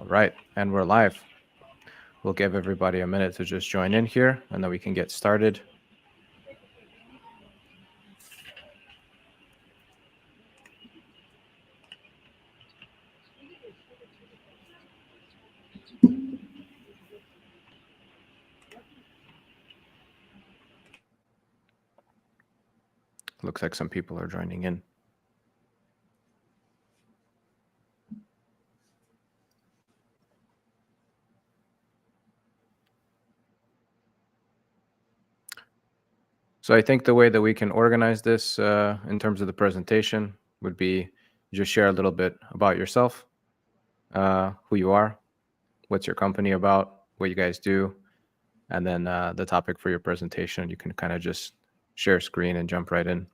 All right, and we're live. We'll give everybody a minute to just join in here, and then we can get started. Looks like some people are joining in. So I think the way that we can organize this in terms of the presentation would be just share a little bit about yourself, who you are, what's your company about, what you guys do, and then the topic for your presentation. You can kind of just share screen and jump right in.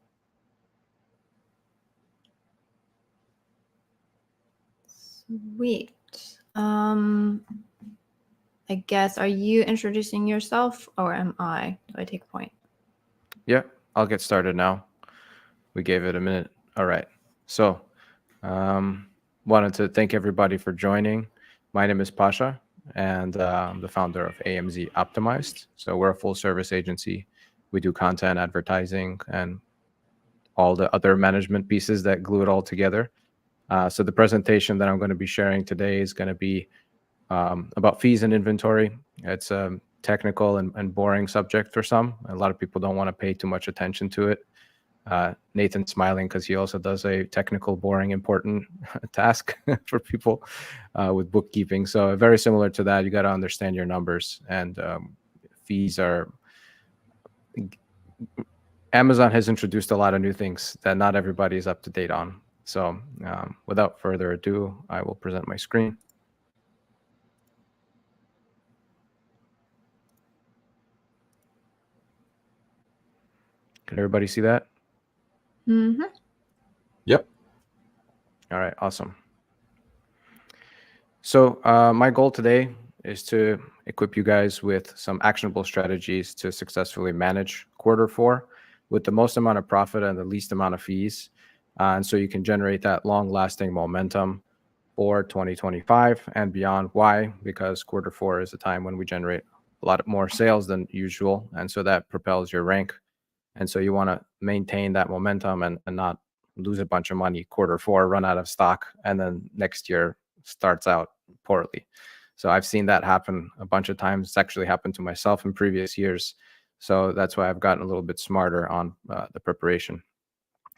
Sweet. I guess, are you introducing yourself or am I? Do I take a point? Yeah, I'll get started now. We gave it a minute. All right. So wanted to thank everybody for joining. My name is Pasha, and I'm the founder of AMZ Optimized. So we're a full service agency. We do content, advertising, and all the other management pieces that glue it all together. So the presentation that I'm going to be sharing today is going to be about fees and inventory. It's a technical and boring subject for some. A lot of people don't want to pay too much attention to it. Nathan's smiling because he also does a technical, boring, important task for people with bookkeeping. So very similar to that, you got to understand your numbers, and fees are. Amazon has introduced a lot of new things that not everybody is up to date on. So without further ado, I will present my screen. Can everybody see that? Mm-hmm. Yep. All right, awesome. So my goal today is to equip you guys with some actionable strategies to successfully manage Q4 with the most amount of profit and the least amount of fees. And so you can generate that long-lasting momentum for 2025 and beyond. Why? Because Q4 is a time when we generate a lot more sales than usual. And so that propels your rank. And so you want to maintain that momentum and not lose a bunch of money Q4, run out of stock, and then next year starts out poorly. So I've seen that happen a bunch of times. It's actually happened to myself in previous years. So that's why I've gotten a little bit smarter on the preparation.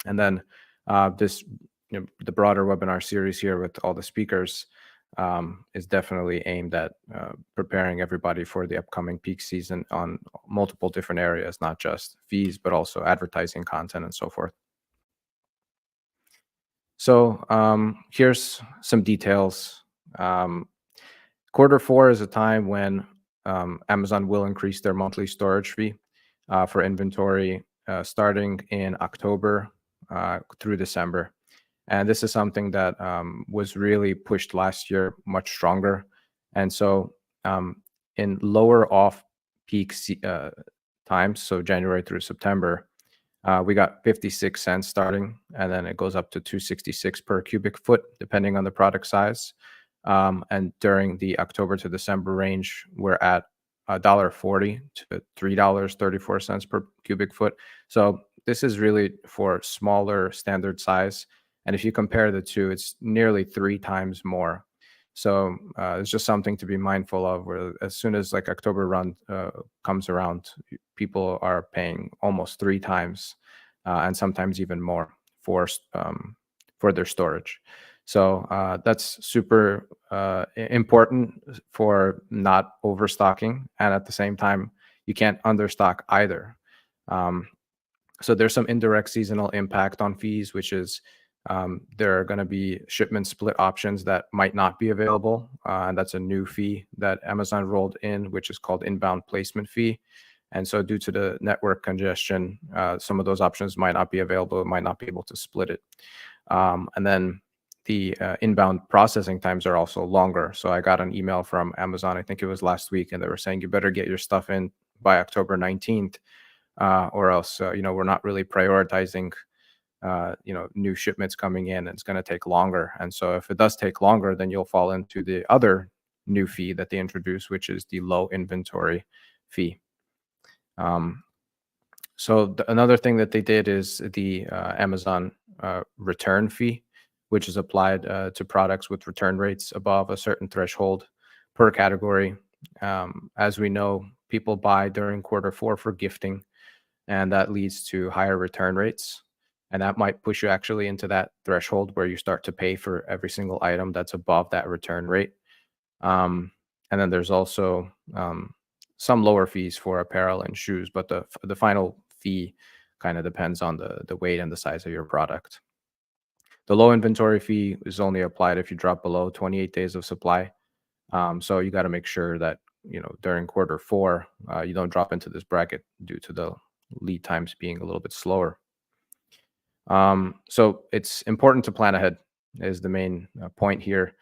And then the broader webinar series here with all the speakers is definitely aimed at preparing everybody for the upcoming peak season on multiple different areas, not just fees, but also advertising, content, and so forth. So here's some details. Q4 is a time when Amazon will increase their monthly storage fee for inventory starting in October through December. And this is something that was really pushed last year much stronger. And so in lower off-peak times, so January through September, we got 56 cents starting, and then it goes up to 266 per cubic foot, depending on the product size. And during the October to December range, we're at $1.40 to $3.34 per cubic foot. So this is really for smaller standard size. And if you compare the two, it's nearly 3 times more. So it's just something to be mindful of, where as soon as like October run comes around, people are paying almost 3 times and sometimes even more for their storage. So that's super important for not overstocking. And at the same time, you can't understock either. So there's some indirect seasonal impact on fees, which is there are going to be shipment split options that might not be available. And that's a new fee that Amazon rolled in, which is called inbound placement fee. And so due to the network congestion, some of those options might not be available, might not be able to split it. And then the inbound processing times are also longer. So I got an email from Amazon, I think it was last week, and they were saying you better get your stuff in by October 19th, or else we're not really prioritizing new shipments coming in, and it's going to take longer. And so if it does take longer, then you'll fall into the other new fee that they introduce, which is the low inventory fee. So another thing that they did is the Amazon return fee, which is applied to products with return rates above a certain threshold per category. As we know, people buy during Q4 for gifting, and that leads to higher return rates. And that might push you actually into that threshold where you start to pay for every single item that's above that return rate. And then there's also some lower fees for apparel and shoes, but the final fee kind of depends on the weight and the size of your product. The low inventory fee is only applied if you drop below 28 days of supply. So you got to make sure that during Q4 you don't drop into this bracket due to the lead times being a little bit slower. So it's important to plan ahead is the main point here.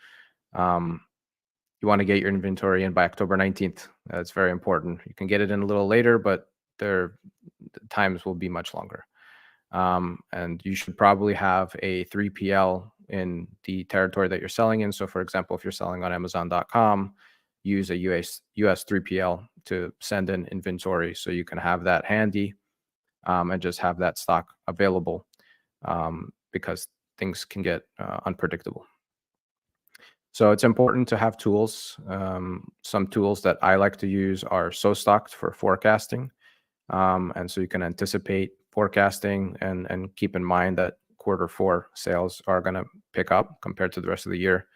You want to get your inventory in by October 19th. That's very important. You can get it in a little later, but the times will be much longer. And you should probably have a 3PL in the territory that you're selling in. So for example, if you're selling on Amazon.com, use a US 3PL to send in inventory so you can have that handy and just have that stock available because things can get unpredictable. So it's important to have tools. Some tools that I like to use are SoStocked for forecasting. And so you can anticipate forecasting and keep in mind that Q4 sales are going to pick up compared to the rest of the year.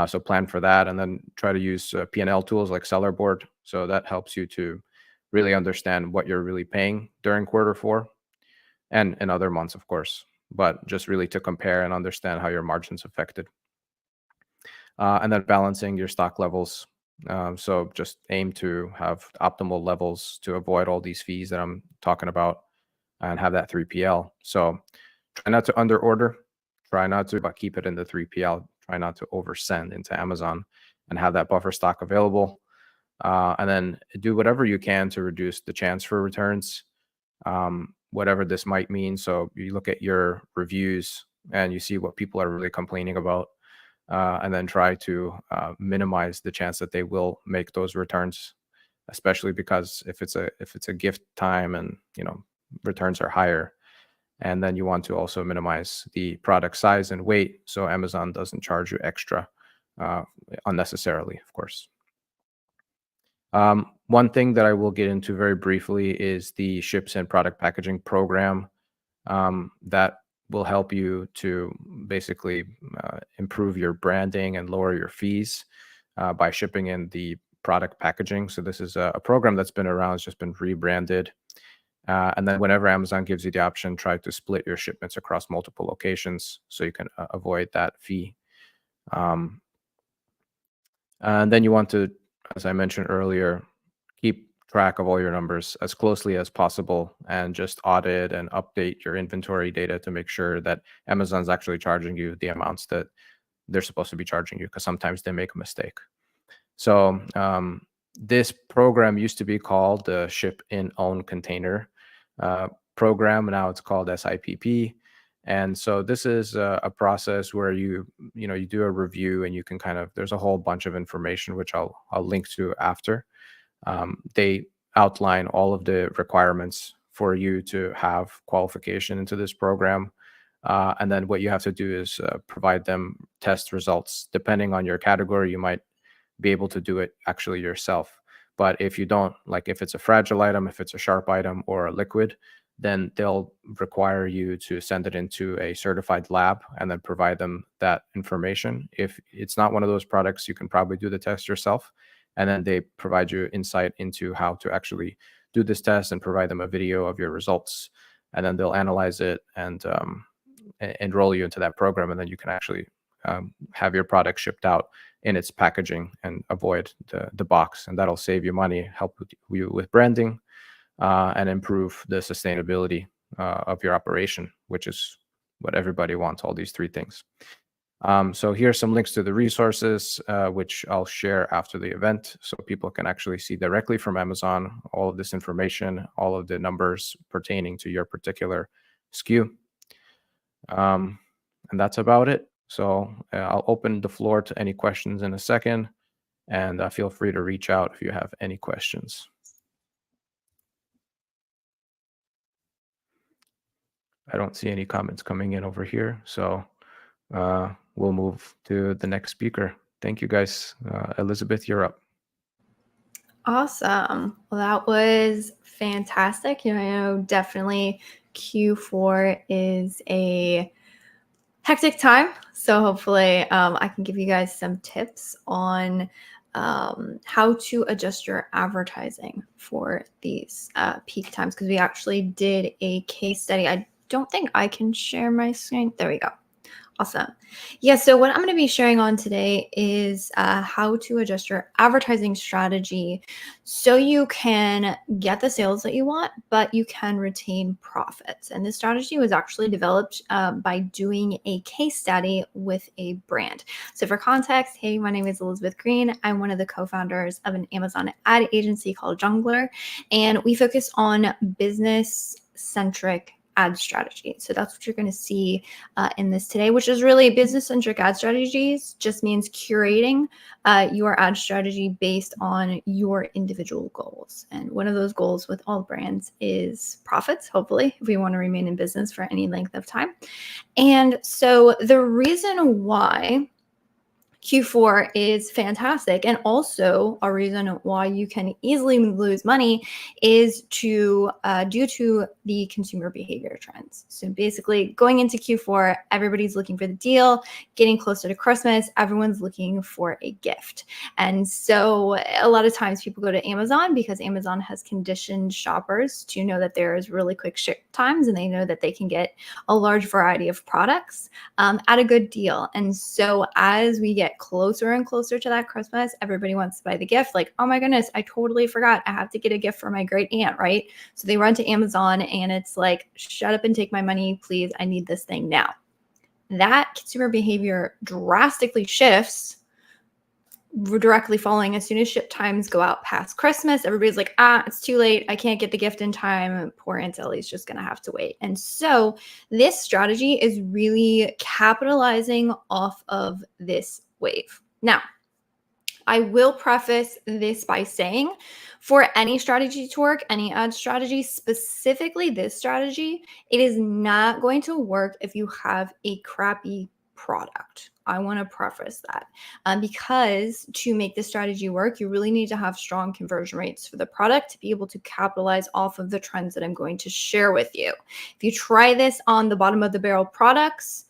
So plan for that, and then try to use P&L tools like Sellerboard. So that helps you to really understand what you're really paying during Q4 and in other months, of course, but just really to compare and understand how your margin's affected. And then balancing your stock levels. So just aim to have optimal levels to avoid all these fees that I'm talking about and have that 3PL. So try not to under order, try not to, but keep it in the 3PL. Try not to oversend into Amazon and have that buffer stock available. And then do whatever you can to reduce the chance for returns, whatever this might mean. So you look at your reviews and you see what people are really complaining about. And then try to minimize the chance that they will make those returns, especially because if it's a gift time and returns are higher, and then you want to also minimize the product size and weight so Amazon doesn't charge you extra unnecessarily, of course. One thing that I will get into very briefly is the ships and product packaging program that will help you to basically improve your branding and lower your fees by shipping in the product packaging. So this is a program that's been around, it's just been rebranded. And then whenever Amazon gives you the option, try to split your shipments across multiple locations so you can avoid that fee. And then you want to, as I mentioned earlier, keep track of all your numbers as closely as possible and just audit and update your inventory data to make sure that Amazon's actually charging you the amounts that they're supposed to be charging you, because sometimes they make a mistake. So this program used to be called the Ship in Own Container program. Now it's called SIPP. And so this is a process where you do a review and you can there's a whole bunch of information, which I'll link to after. They outline all of the requirements for you to have qualification into this program. And then what you have to do is provide them test results. Depending on your category, you might be able to do it actually yourself. But if you don't, like if it's a fragile item, if it's a sharp item or a liquid, then they'll require you to send it into a certified lab and then provide them that information. If it's not one of those products, you can probably do the test yourself. And then they provide you insight into how to actually do this test and provide them a video of your results. And then they'll analyze it and enroll you into that program. And then you can actually have your product shipped out in its packaging and avoid the box. And that'll save you money, help you with branding, and improve the sustainability of your operation, which is what everybody wants, all these three things. So here's some links to the resources, which I'll share after the event so people can actually see directly from Amazon all of this information, all of the numbers pertaining to your particular SKU. And that's about it. So I'll open the floor to any questions in a second, and feel free to reach out if you have any questions. I don't see any comments coming in over here, so we'll move to the next speaker. Thank you, guys. Elizabeth, you're up. Awesome. Well, that was fantastic. I know definitely Q4 is a hectic time. So hopefully I can give you guys some tips on how to adjust your advertising for these peak times, because we actually did a case study. I don't think I can share my screen. There we go. Awesome. Yeah, so what I'm going to be sharing on today is how to adjust your advertising strategy so you can get the sales that you want, but you can retain profits. And this strategy was actually developed by doing a case study with a brand. So for context, hey, my name is Elizabeth Greene. I'm one of the co-founders of an Amazon ad agency called Junglr, and we focus on business-centric ad strategy. So that's what you're going to see in this today, which is really business-centric ad strategies just means curating your ad strategy based on your individual goals. And one of those goals with all brands is profits, hopefully, if we want to remain in business for any length of time. And so the reason why Q4 is fantastic, and also a reason why you can easily lose money is due to the consumer behavior trends. So basically, going into Q4, everybody's looking for the deal. Getting closer to Christmas, everyone's looking for a gift. And so a lot of times people go to Amazon because Amazon has conditioned shoppers to know that there is really quick ship times, and they know that they can get a large variety of products at a good deal. And so as we get closer and closer to that Christmas, everybody wants to buy the gift. Like, oh my goodness, I totally forgot. I have to get a gift for my great aunt, right? So they run to Amazon and it's like, shut up and take my money, please. I need this thing now. That consumer behavior drastically shifts directly following as soon as ship times go out past Christmas. Everybody's like, it's too late. I can't get the gift in time. Poor Aunt Ellie's just going to have to wait. And so this strategy is really capitalizing off of this wave. Now, I will preface this by saying for any strategy to work, any ad strategy, specifically this strategy, it is not going to work if you have a crappy product. I want to preface that because to make this strategy work, you really need to have strong conversion rates for the product to be able to capitalize off of the trends that I'm going to share with you. If you try this on the bottom of the barrel products,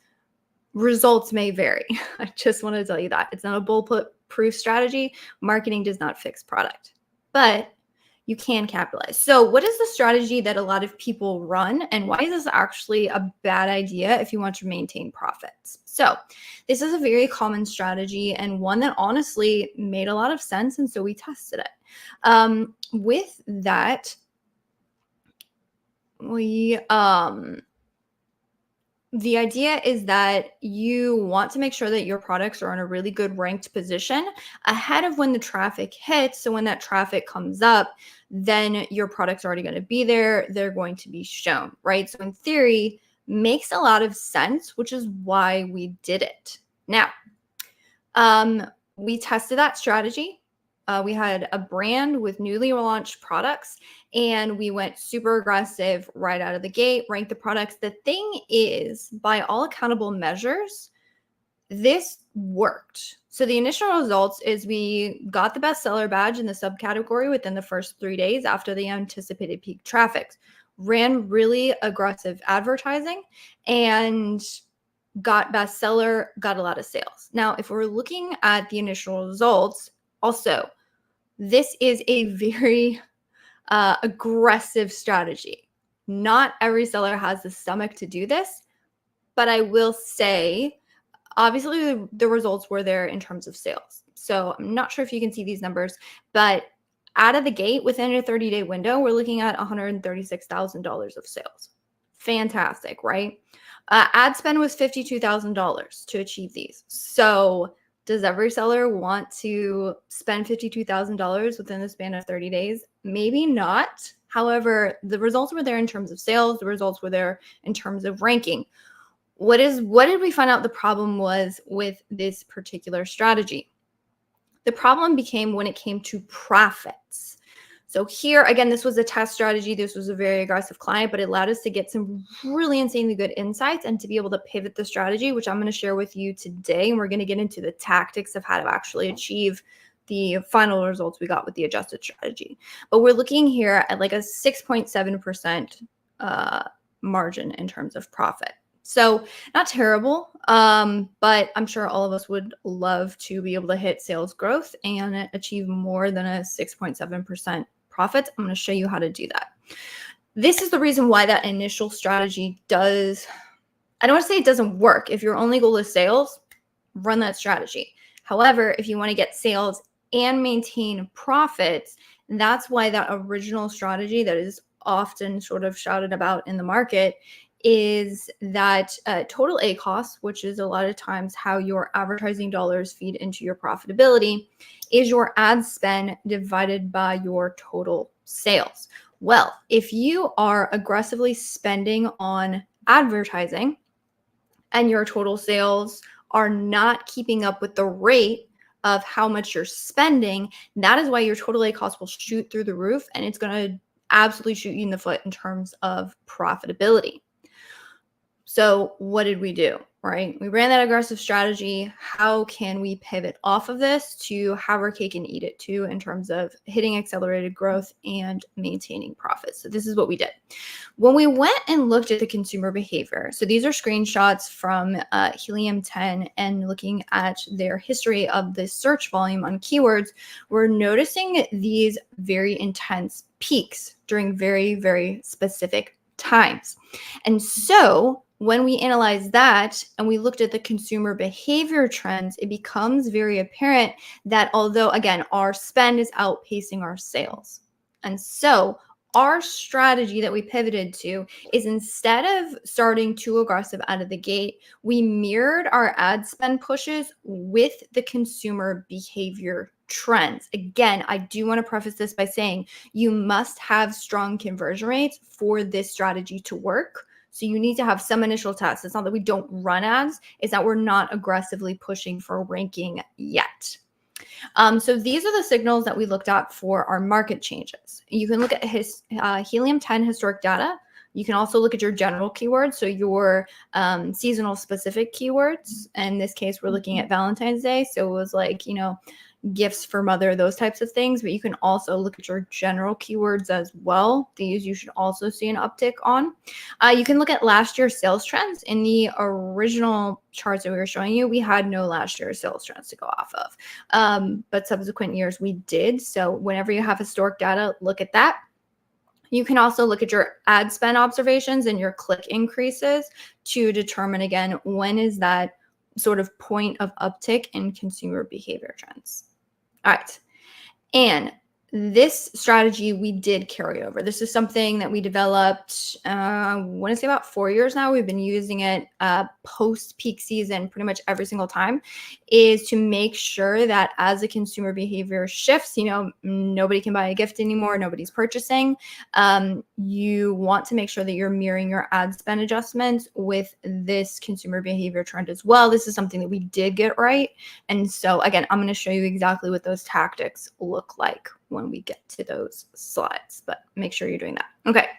results may vary. I just want to tell you that. It's not a bulletproof strategy. Marketing does not fix product, but you can capitalize. So what is the strategy that a lot of people run, and why is this actually a bad idea if you want to maintain profits? So this is a very common strategy and one that honestly made a lot of sense, and so we tested it. With that, the idea is that you want to make sure that your products are in a really good ranked position ahead of when the traffic hits. So when that traffic comes up, then your product's already going to be there. They're going to be shown, right? So in theory, makes a lot of sense, which is why we did it. Now, we tested that strategy. We had a brand with newly launched products, and we went super aggressive right out of the gate, ranked the products. The thing is, by all accountable measures, this worked. So the initial results is we got the bestseller badge in the subcategory within the first 3 days after the anticipated peak traffic. Ran really aggressive advertising and got bestseller, got a lot of sales. Now, if we're looking at the initial results, also, this is a very aggressive strategy. Not every seller has the stomach to do this, but I will say, obviously, the results were there in terms of sales. So I'm not sure if you can see these numbers, but out of the gate, within a 30-day window, we're looking at $136,000 of sales. Fantastic, right? Ad spend was $52,000 to achieve these. So does every seller want to spend $52,000 within the span of 30 days? Maybe not. However, the results were there in terms of sales. The results were there in terms of ranking. what did we find out the problem was with this particular strategy? The problem became when it came to profits. So here, again, this was a test strategy. This was a very aggressive client, but it allowed us to get some really insanely good insights and to be able to pivot the strategy, which I'm going to share with you today. And we're going to get into the tactics of how to actually achieve the final results we got with the adjusted strategy. But we're looking here at like a 6.7% margin in terms of profit. So not terrible, but I'm sure all of us would love to be able to hit sales growth and achieve more than a 6.7% profit. I'm going to show you how to do that. This is the reason why that initial strategy does, I don't want to say it doesn't work. If your only goal is sales, run that strategy. However, if you want to get sales and maintain profits, that's why that original strategy that is often sort of shouted about in the market is that total ACoS, which is a lot of times how your advertising dollars feed into your profitability, is your ad spend divided by your total sales. Well, if you are aggressively spending on advertising and your total sales are not keeping up with the rate of how much you're spending, that is why your total ACoS will shoot through the roof, and it's going to absolutely shoot you in the foot in terms of profitability. So what did we do, right? We ran that aggressive strategy. How can we pivot off of this to have our cake and eat it too in terms of hitting accelerated growth and maintaining profits? So this is what we did. When we went and looked at the consumer behavior, so these are screenshots from Helium 10 and looking at their history of the search volume on keywords, we're noticing these very intense peaks during very, very specific times. And so when we analyze that and we looked at the consumer behavior trends, it becomes very apparent that although, again, our spend is outpacing our sales. And so our strategy that we pivoted to is instead of starting too aggressive out of the gate, we mirrored our ad spend pushes with the consumer behavior trends. Again, I do want to preface this by saying you must have strong conversion rates for this strategy to work. So you need to have some initial tests. It's not that we don't run ads, it's that we're not aggressively pushing for ranking yet. So these are the signals that we looked at for our market changes. You can look at Helium 10 historic data. You can also look at your general keywords, so your seasonal specific keywords. In this case, we're looking at Valentine's Day. So it was like, gifts for mother, those types of things. But you can also look at your general keywords as well. These you should also see an uptick on. You can look at last year's sales trends. In the original charts that we were showing you, we had no last year's sales trends to go off of. But subsequent years we did. So whenever you have historic data, look at that. You can also look at your ad spend observations and your click increases to determine, again, when is that sort of point of uptick in consumer behavior trends. All right. And this strategy we did carry over. This is something that we developed, I want to say about 4 years now. We've been using it post-peak season pretty much every single time, is to make sure that as the consumer behavior shifts, nobody can buy a gift anymore, nobody's purchasing. You want to make sure that you're mirroring your ad spend adjustments with this consumer behavior trend as well. This is something that we did get right. And so again, I'm going to show you exactly what those tactics look like when we get to those slides, but make sure you're doing that. Okay,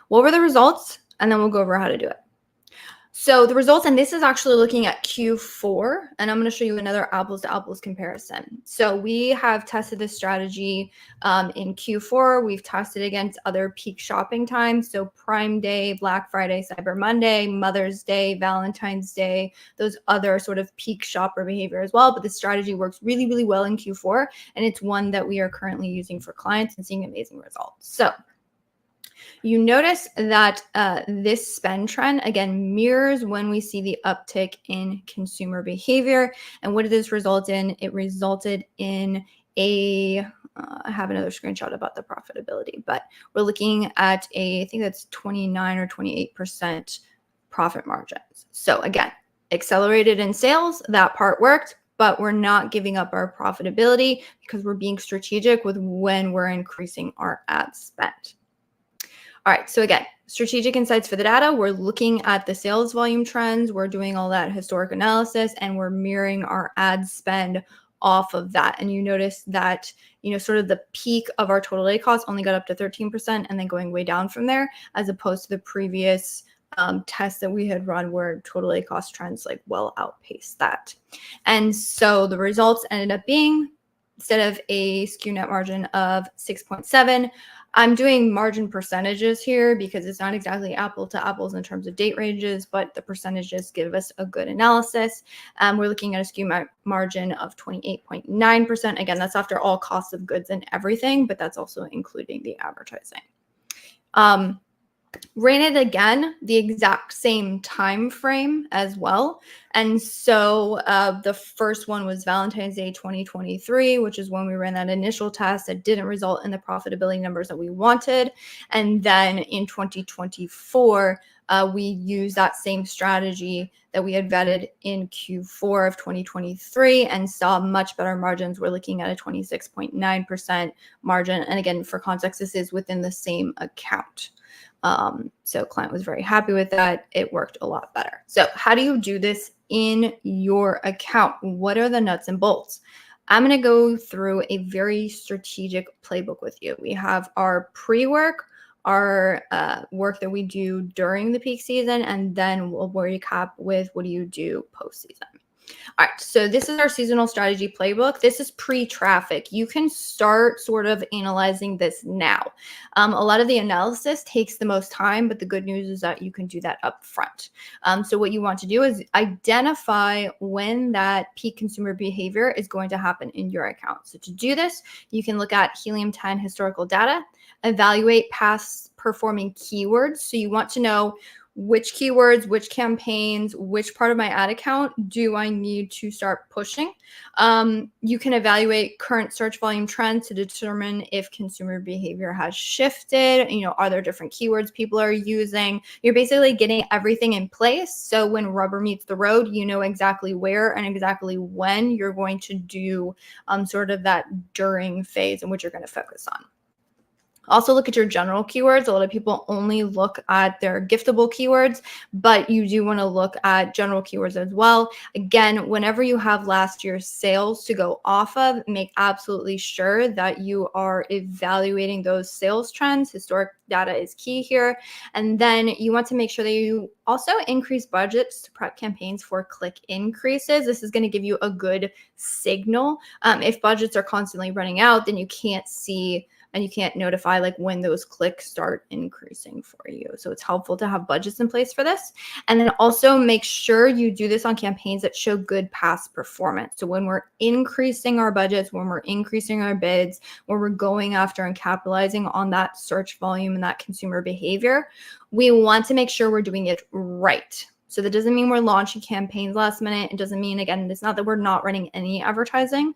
what were the results? And then we'll go over how to do it. So the results, and this is actually looking at Q4, and I'm going to show you another apples to apples comparison. So we have tested this strategy in Q4. We've tested against other peak shopping times. So Prime Day, Black Friday, Cyber Monday, Mother's Day, Valentine's Day, those other sort of peak shopper behavior as well. But this strategy works really, really well in Q4, and it's one that we are currently using for clients and seeing amazing results. So you notice that this spend trend, again, mirrors when we see the uptick in consumer behavior. And what did this result in? It resulted in I have another screenshot about the profitability, but we're looking at I think that's 29 or 28% profit margins. So again, accelerated in sales, that part worked, but we're not giving up our profitability because we're being strategic with when we're increasing our ad spend. All right, so again, strategic insights for the data. We're looking at the sales volume trends. We're doing all that historic analysis, and we're mirroring our ad spend off of that. And you notice that, sort of the peak of our total A cost only got up to 13% and then going way down from there, as opposed to the previous test that we had run where total A cost trends like well outpaced that. And so the results ended up being, instead of a SKU net margin of 6.7, I'm doing margin percentages here because it's not exactly apple to apples in terms of date ranges, but the percentages give us a good analysis. We're looking at a SKU margin of 28.9%. Again, that's after all costs of goods and everything, but that's also including the advertising. Ran it again the exact same time frame as well. And so the first one was Valentine's Day 2023, which is when we ran that initial test that didn't result in the profitability numbers that we wanted. And then in 2024, we used that same strategy that we had vetted in Q4 of 2023 and saw much better margins. We're looking at a 26.9% margin. And again, for context, this is within the same account. So client was very happy with that. It worked a lot better. So how do you do this in your account? What are the nuts and bolts? I'm going to go through a very strategic playbook with you. We have our pre-work, our work that we do during the peak season, and then we'll recap with what do you do post-season. All right, so this is our seasonal strategy playbook. This is pre-traffic. You can start sort of analyzing this now. A lot of the analysis takes the most time, but the good news is that you can do that up front. So what you want to do is identify when that peak consumer behavior is going to happen in your account. So to do this, you can look at Helium 10 historical data, evaluate past performing keywords. So you want to know which keywords, which campaigns, which part of my ad account do I need to start pushing. You can evaluate current search volume trends to determine if consumer behavior has shifted. Are there different keywords people are using? You're basically getting everything in place. So when rubber meets the road, you know exactly where and exactly when you're going to do sort of that during phase in which you're going to focus on. Also look at your general keywords. A lot of people only look at their giftable keywords, but you do want to look at general keywords as well. Again, whenever you have last year's sales to go off of, make absolutely sure that you are evaluating those sales trends. Historic data is key here. And then you want to make sure that you also increase budgets to prep campaigns for click increases. This is going to give you a good signal. If budgets are constantly running out, then you can't see and you can't notify like when those clicks start increasing for you. So it's helpful to have budgets in place for this. And then also make sure you do this on campaigns that show good past performance. So when we're increasing our budgets, when we're increasing our bids, when we're going after and capitalizing on that search volume and that consumer behavior, we want to make sure we're doing it right. So that doesn't mean we're launching campaigns last minute. It doesn't mean, again, it's not that we're not running any advertising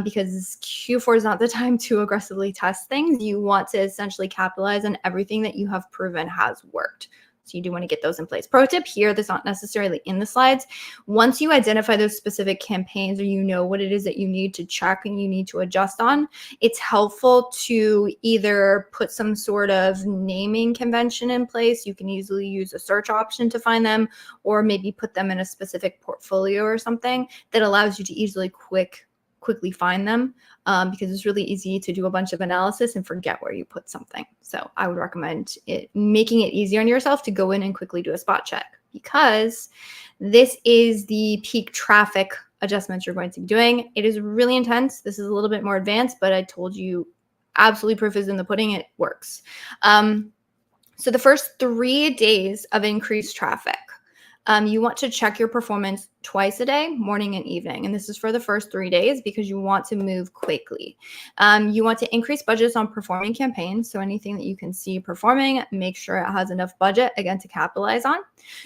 because Q4 is not the time to aggressively test things. You want to essentially capitalize on everything that you have proven has worked. So you do want to get those in place. Pro tip here, that's not necessarily in the slides. Once you identify those specific campaigns or you know what it is that you need to check and you need to adjust on, it's helpful to either put some sort of naming convention in place. You can easily use a search option to find them, or maybe put them in a specific portfolio or something that allows you to easily quickly find them because it's really easy to do a bunch of analysis and forget where you put something. So I would recommend making it easier on yourself to go in and quickly do a spot check, because this is the peak traffic adjustments you're going to be doing. It is really intense. This is a little bit more advanced, but I told you absolutely proof is in the pudding. It works. So the first 3 days of increased traffic, you want to check your performance twice a day, morning and evening. And this is for the first 3 days because you want to move quickly. You want to increase budgets on performing campaigns. So anything that you can see performing, make sure it has enough budget, again, to capitalize on.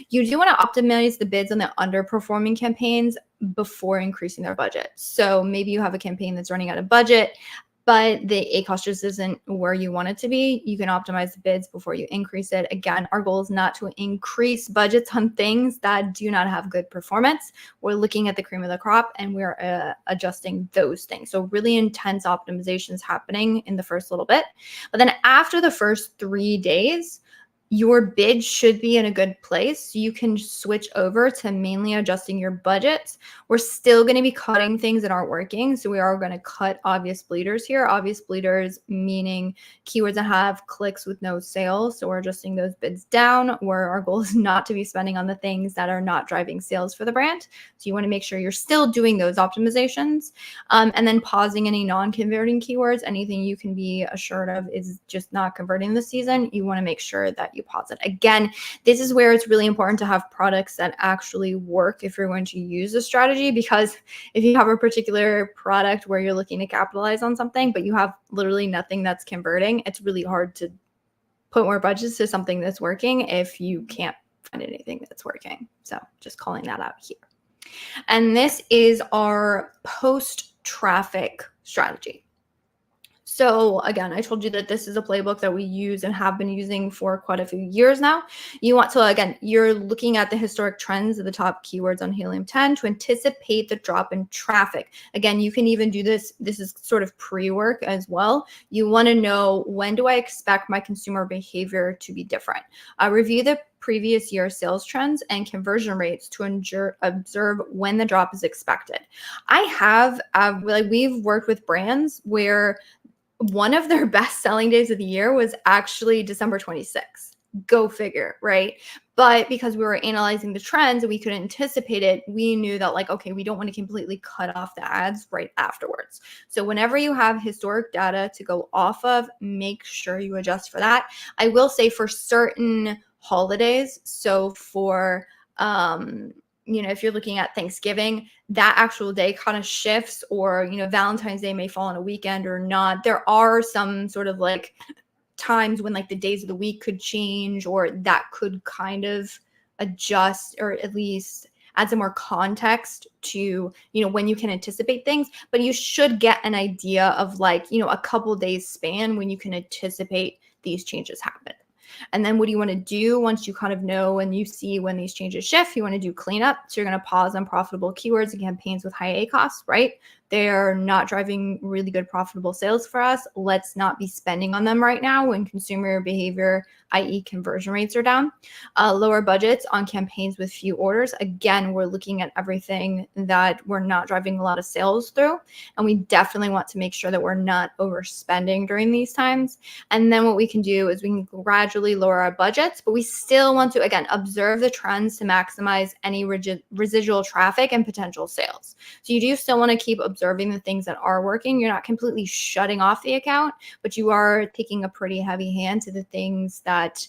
You do want to optimize the bids on the underperforming campaigns before increasing their budget. So maybe you have a campaign that's running out of budget. but the ACoS just isn't where you want it to be. You can optimize the bids before you increase it. Again, our goal is not to increase budgets on things that do not have good performance. We're looking at the cream of the crop and we're adjusting those things. So really intense optimizations happening in the first little bit. But then after the first 3 days, your bid should be in a good place. So you can switch over to mainly adjusting your budgets. We're still going to be cutting things that aren't working. So we are going to cut obvious bleeders here. Obvious bleeders meaning keywords that have clicks with no sales. So we're adjusting those bids down, where our goal is not to be spending on the things that are not driving sales for the brand. So you want to make sure you're still doing those optimizations, and then pausing any non-converting keywords. Anything you can be assured of is just not converting this season. You want to make sure that you pause it. Again, this is where it's really important to have products that actually work if you're going to use a strategy, because if you have a particular product where you're looking to capitalize on something, but you have literally nothing that's converting, it's really hard to put more budgets to something that's working if you can't find anything that's working. So just calling that out here. And this is our post-traffic strategy. So again, I told you that this is a playbook that we use and have been using for quite a few years now. You want to, again, you're looking at the historic trends of the top keywords on Helium 10 to anticipate the drop in traffic. Again, you can even do this. This is sort of pre-work as well. You want to know, when do I expect my consumer behavior to be different? Review the previous year sales trends and conversion rates to observe when the drop is expected. I have, we've worked with brands where one of their best selling days of the year was actually December 26th. Go figure, right? But because we were analyzing the trends and we could anticipate it, we knew that, like, okay, we don't want to completely cut off the ads right afterwards. So whenever you have historic data to go off of, make sure you adjust for that. I will say for certain holidays, so for if you're looking at Thanksgiving, that actual day kind of shifts, or, Valentine's Day may fall on a weekend or not. There are some sort of like times when like the days of the week could change, or that could kind of adjust, or at least add some more context to, when you can anticipate things. But you should get an idea of like, a couple days span when you can anticipate these changes happen. And then what do you want to do once you kind of know and you see when these changes shift? You want to do cleanup. So you're going to pause unprofitable keywords and campaigns with high ACoS, right? They're not driving really good profitable sales for us. Let's not be spending on them right now when consumer behavior, i.e. conversion rates, are down. Lower budgets on campaigns with few orders. Again, we're looking at everything that we're not driving a lot of sales through. And we definitely want to make sure that we're not overspending during these times. And then what we can do is we can gradually lower our budgets, but we still want to, again, observe the trends to maximize any residual traffic and potential sales. So you do still want to keep observing the things that are working. You're not completely shutting off the account, but you are taking a pretty heavy hand to the things that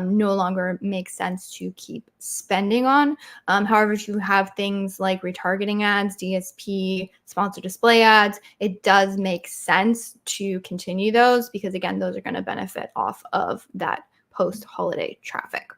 no longer make sense to keep spending on. However, if you have things like retargeting ads, DSP, sponsored display ads, it does make sense to continue those, because again, those are going to benefit off of that post-holiday traffic.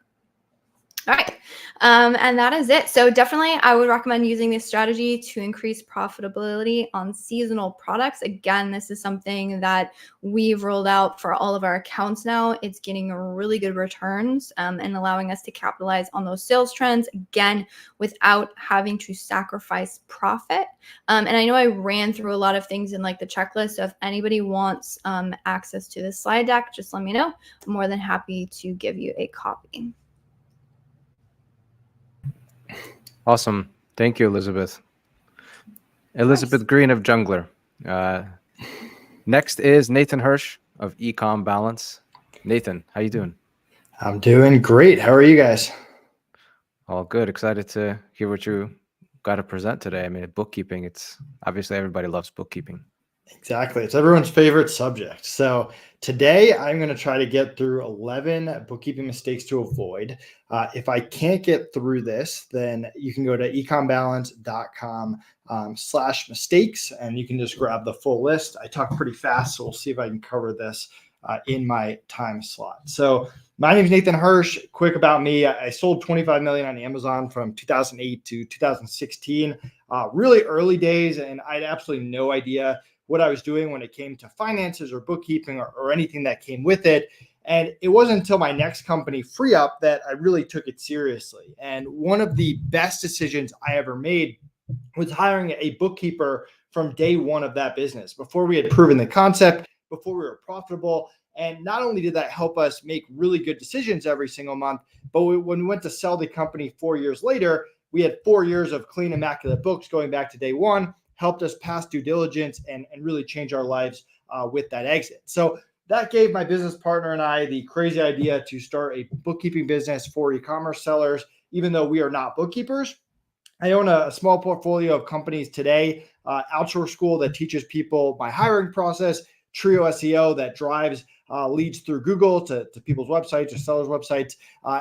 All right. And that is it. So definitely I would recommend using this strategy to increase profitability on seasonal products. Again, this is something that we've rolled out for all of our accounts now. It's getting really good returns and allowing us to capitalize on those sales trends, again, without having to sacrifice profit. And I know I ran through a lot of things in like the checklist. So if anybody wants access to this slide deck, just let me know. I'm more than happy to give you a copy. Awesome. Thank you, Elizabeth. Elizabeth Greene of Junglr. Next is Nathan Hirsch of EcomBalance. Nathan, how you doing? I'm doing great. How are you guys? All good. Excited to hear what you got to present today. I mean, bookkeeping, it's obviously everybody loves bookkeeping. Exactly. It's everyone's favorite subject. So today I'm going to try to get through 11 bookkeeping mistakes to avoid. If I can't get through this, then you can go to ecombalance.com/mistakes and you can just grab the full list. I talk pretty fast, so we'll see if I can cover this in my time slot. So my name is Nathan Hirsch. Quick about me. I sold 25 million on Amazon from 2008 to 2016. Really early days, and I had absolutely no idea what I was doing when it came to finances or bookkeeping or anything that came with it. And it wasn't until my next company, FreeUp, that I really took it seriously. And one of the best decisions I ever made was hiring a bookkeeper from day one of that business, before we had proven the concept, before we were profitable. And not only did that help us make really good decisions every single month, but when we went to sell the company 4 years later, we had 4 years of clean, immaculate books going back to day one, helped us pass due diligence and really change our lives with that exit. So that gave my business partner and I the crazy idea to start a bookkeeping business for e-commerce sellers, even though we are not bookkeepers. I own a small portfolio of companies today, Outsource School that teaches people my hiring process, Trio SEO that drives leads through Google to people's websites or sellers' websites,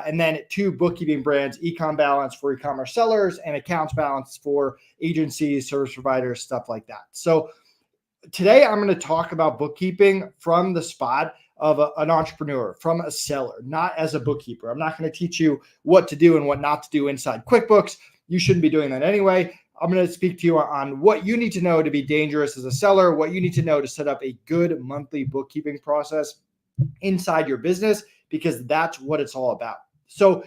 and then 2 bookkeeping brands, EcomBalance for e-commerce sellers and Accounts Balance for agencies, service providers, stuff like that. So today I'm going to talk about bookkeeping from the spot of an entrepreneur, from a seller, not as a bookkeeper. I'm not going to teach you what to do and what not to do inside QuickBooks. You shouldn't be doing that anyway. I'm going to speak to you on what you need to know to be dangerous as a seller, what you need to know to set up a good monthly bookkeeping process inside your business, because that's what it's all about. So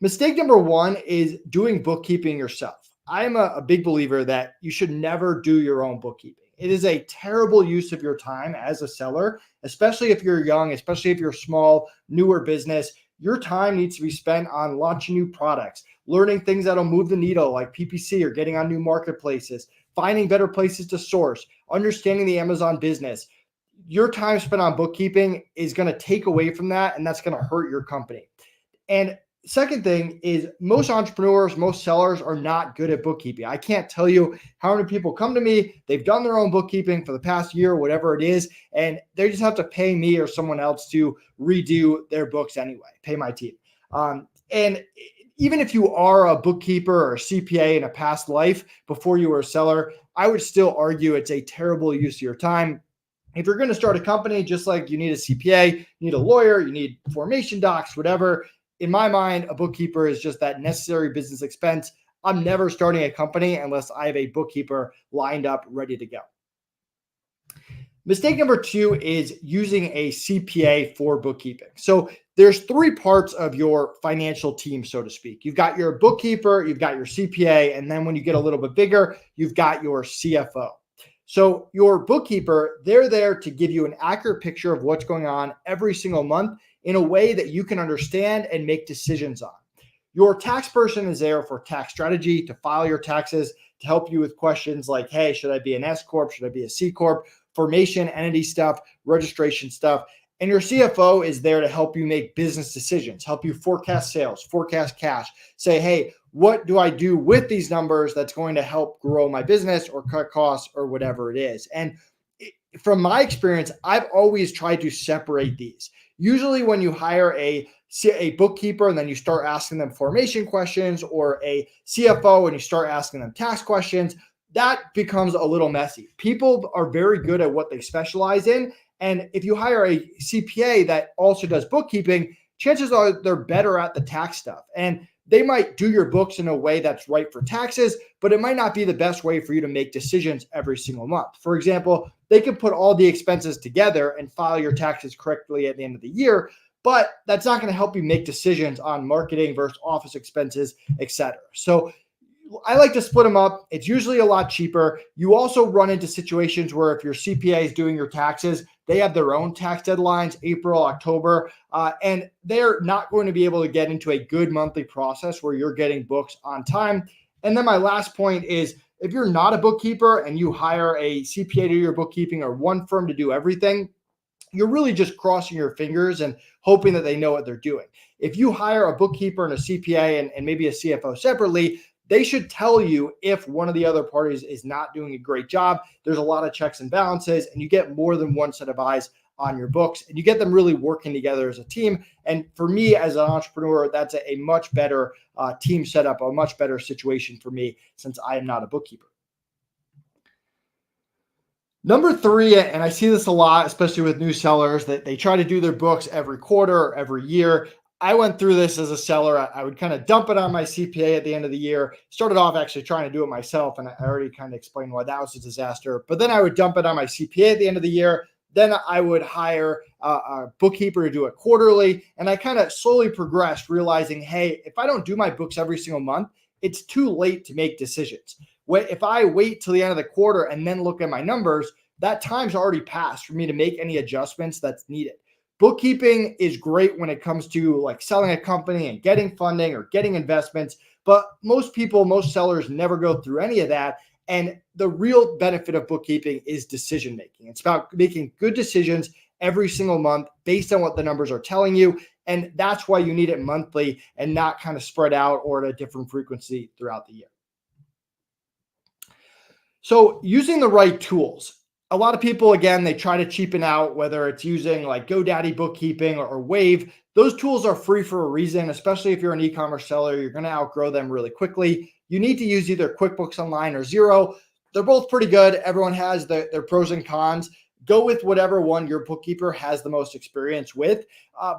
mistake number 1 is doing bookkeeping yourself. I am a big believer that you should never do your own bookkeeping. It is a terrible use of your time as a seller, especially if you're young, especially if you're small, newer business. Your time needs to be spent on launching new products, learning things that'll move the needle like PPC or getting on new marketplaces, finding better places to source, understanding the Amazon business. Your time spent on bookkeeping is going to take away from that, and that's going to hurt your company. And second thing is, most entrepreneurs, most sellers are not good at bookkeeping. I can't tell you how many people come to me, they've done their own bookkeeping for the past year, whatever it is, and they just have to pay me or someone else to redo their books anyway, pay my team. And even if you are a bookkeeper or a CPA in a past life before you were a seller, I would still argue it's a terrible use of your time. If you're going to start a company, just like you need a CPA, you need a lawyer, you need formation docs, whatever. In my mind, a bookkeeper is just that necessary business expense. I'm never starting a company unless I have a bookkeeper lined up, ready to go. Mistake number 2 is using a CPA for bookkeeping. So there's 3 parts of your financial team, so to speak. You've got your bookkeeper, you've got your CPA, and then when you get a little bit bigger, you've got your CFO. So your bookkeeper, they're there to give you an accurate picture of what's going on every single month in a way that you can understand and make decisions on. Your tax person is there for tax strategy, to file your taxes, to help you with questions like, hey, should I be an S Corp? Should I be a C Corp? Formation, entity stuff, registration stuff. And your CFO is there to help you make business decisions, help you forecast sales, forecast cash, say, hey, what do I do with these numbers that's going to help grow my business or cut costs or whatever it is. And from my experience, I've always tried to separate these. Usually when you hire a bookkeeper and then you start asking them formation questions, or a CFO and you start asking them tax questions, that becomes a little messy. People are very good at what they specialize in. And if you hire a CPA that also does bookkeeping, chances are they're better at the tax stuff. And they might do your books in a way that's right for taxes, but it might not be the best way for you to make decisions every single month. For example, they can put all the expenses together and file your taxes correctly at the end of the year, but that's not going to help you make decisions on marketing versus office expenses, etc. So I like to split them up. It's usually a lot cheaper. You also run into situations where if your CPA is doing your taxes, they have their own tax deadlines, April, October, and they're not going to be able to get into a good monthly process where you're getting books on time. And then my last point is, if you're not a bookkeeper and you hire a CPA to do your bookkeeping, or one firm to do everything, you're really just crossing your fingers and hoping that they know what they're doing. If you hire a bookkeeper and a CPA and maybe a CFO separately, they should tell you if one of the other parties is not doing a great job. There's a lot of checks and balances, and you get more than one set of eyes on your books, and you get them really working together as a team. And for me as an entrepreneur, that's a much better team setup, a much better situation for me, since I am not a bookkeeper. Number 3, and I see this a lot, especially with new sellers, that they try to do their books every quarter or every year. I went through this as a seller. I would kind of dump it on my CPA at the end of the year. Started off actually trying to do it myself, and I already kind of explained why that was a disaster. But then I would dump it on my CPA at the end of the year. Then I would hire a bookkeeper to do it quarterly. And I kind of slowly progressed, realizing, hey, if I don't do my books every single month, it's too late to make decisions. If I wait till the end of the quarter and then look at my numbers, that time's already passed for me to make any adjustments that's needed. Bookkeeping is great when it comes to like selling a company and getting funding or getting investments, but most sellers never go through any of that. And the real benefit of bookkeeping is decision making. It's about making good decisions every single month based on what the numbers are telling you. And that's why you need it monthly and not kind of spread out or at a different frequency throughout the year. So using the right tools. A lot of people, again, they try to cheapen out, whether it's using like GoDaddy bookkeeping or Wave. Those tools are free for a reason, especially if you're an e-commerce seller. You're going to outgrow them really quickly. You need to use either QuickBooks Online or Xero. They're both pretty good. Everyone has their pros and cons. Go with whatever one your bookkeeper has the most experience with.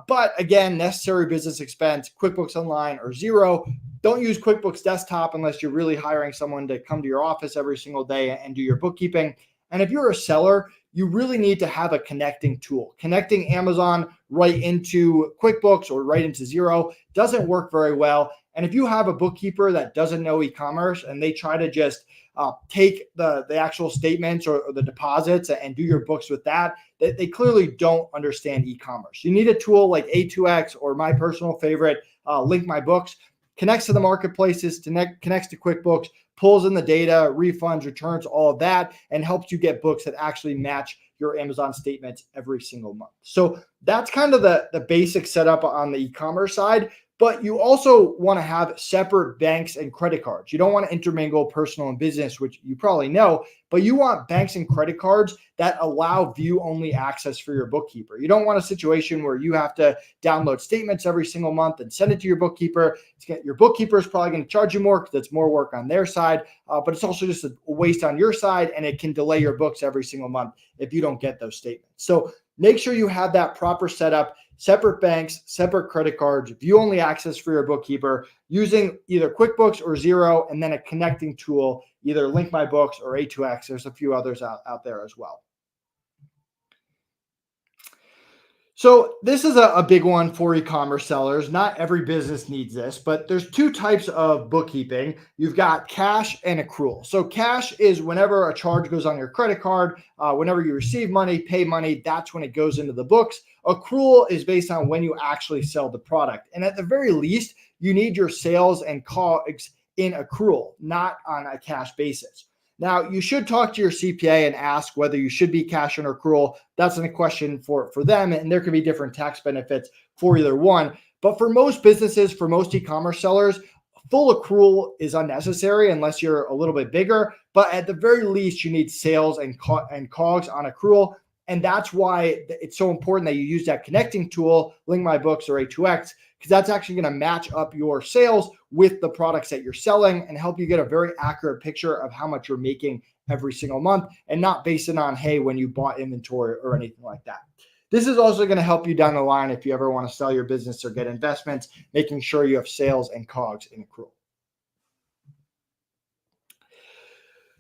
But again, necessary business expense, QuickBooks Online or Xero. Don't use QuickBooks Desktop unless you're really hiring someone to come to your office every single day and do your bookkeeping. And if you're a seller, you really need to have a connecting tool. Connecting Amazon right into QuickBooks or right into Xero doesn't work very well. And if you have a bookkeeper that doesn't know e-commerce and they try to just take the actual statements or the deposits and do your books with that, they clearly don't understand e-commerce. You need a tool like A2X or my personal favorite, Link My Books. Connects to the marketplaces, connects to QuickBooks, pulls in the data, refunds, returns, all of that, and helps you get books that actually match your Amazon statements every single month. So that's kind of the basic setup on the e-commerce side. But you also want to have separate banks and credit cards. You don't want to intermingle personal and business, which you probably know, but you want banks and credit cards that allow view-only access for your bookkeeper. You don't want a situation where you have to download statements every single month and send it to your bookkeeper. Your bookkeeper is probably going to charge you more because it's more work on their side, but it's also just a waste on your side, and it can delay your books every single month if you don't get those statements. So make sure you have that proper setup. Separate banks, separate credit cards, view-only access for your bookkeeper using either QuickBooks or Xero, and then a connecting tool, either Link My Books or A2X. There's a few others out there as well. So this is a big one for e-commerce sellers. Not every business needs this, but there's two types of bookkeeping. You've got cash and accrual. So cash is whenever a charge goes on your credit card, whenever you receive money, pay money, that's when it goes into the books. Accrual is based on when you actually sell the product. And at the very least, you need your sales and COGS in accrual, not on a cash basis. Now, you should talk to your CPA and ask whether you should be cash or accrual. That's a question for them, and there could be different tax benefits for either one. But for most businesses, for most e-commerce sellers, full accrual is unnecessary unless you're a little bit bigger. But at the very least, you need sales and COGS on accrual. And that's why it's so important that you use that connecting tool, Link My Books or A2X, because that's actually going to match up your sales with the products that you're selling and help you get a very accurate picture of how much you're making every single month and not based it on, hey, when you bought inventory or anything like that. This is also going to help you down the line if you ever want to sell your business or get investments, making sure you have sales and COGS in accrual.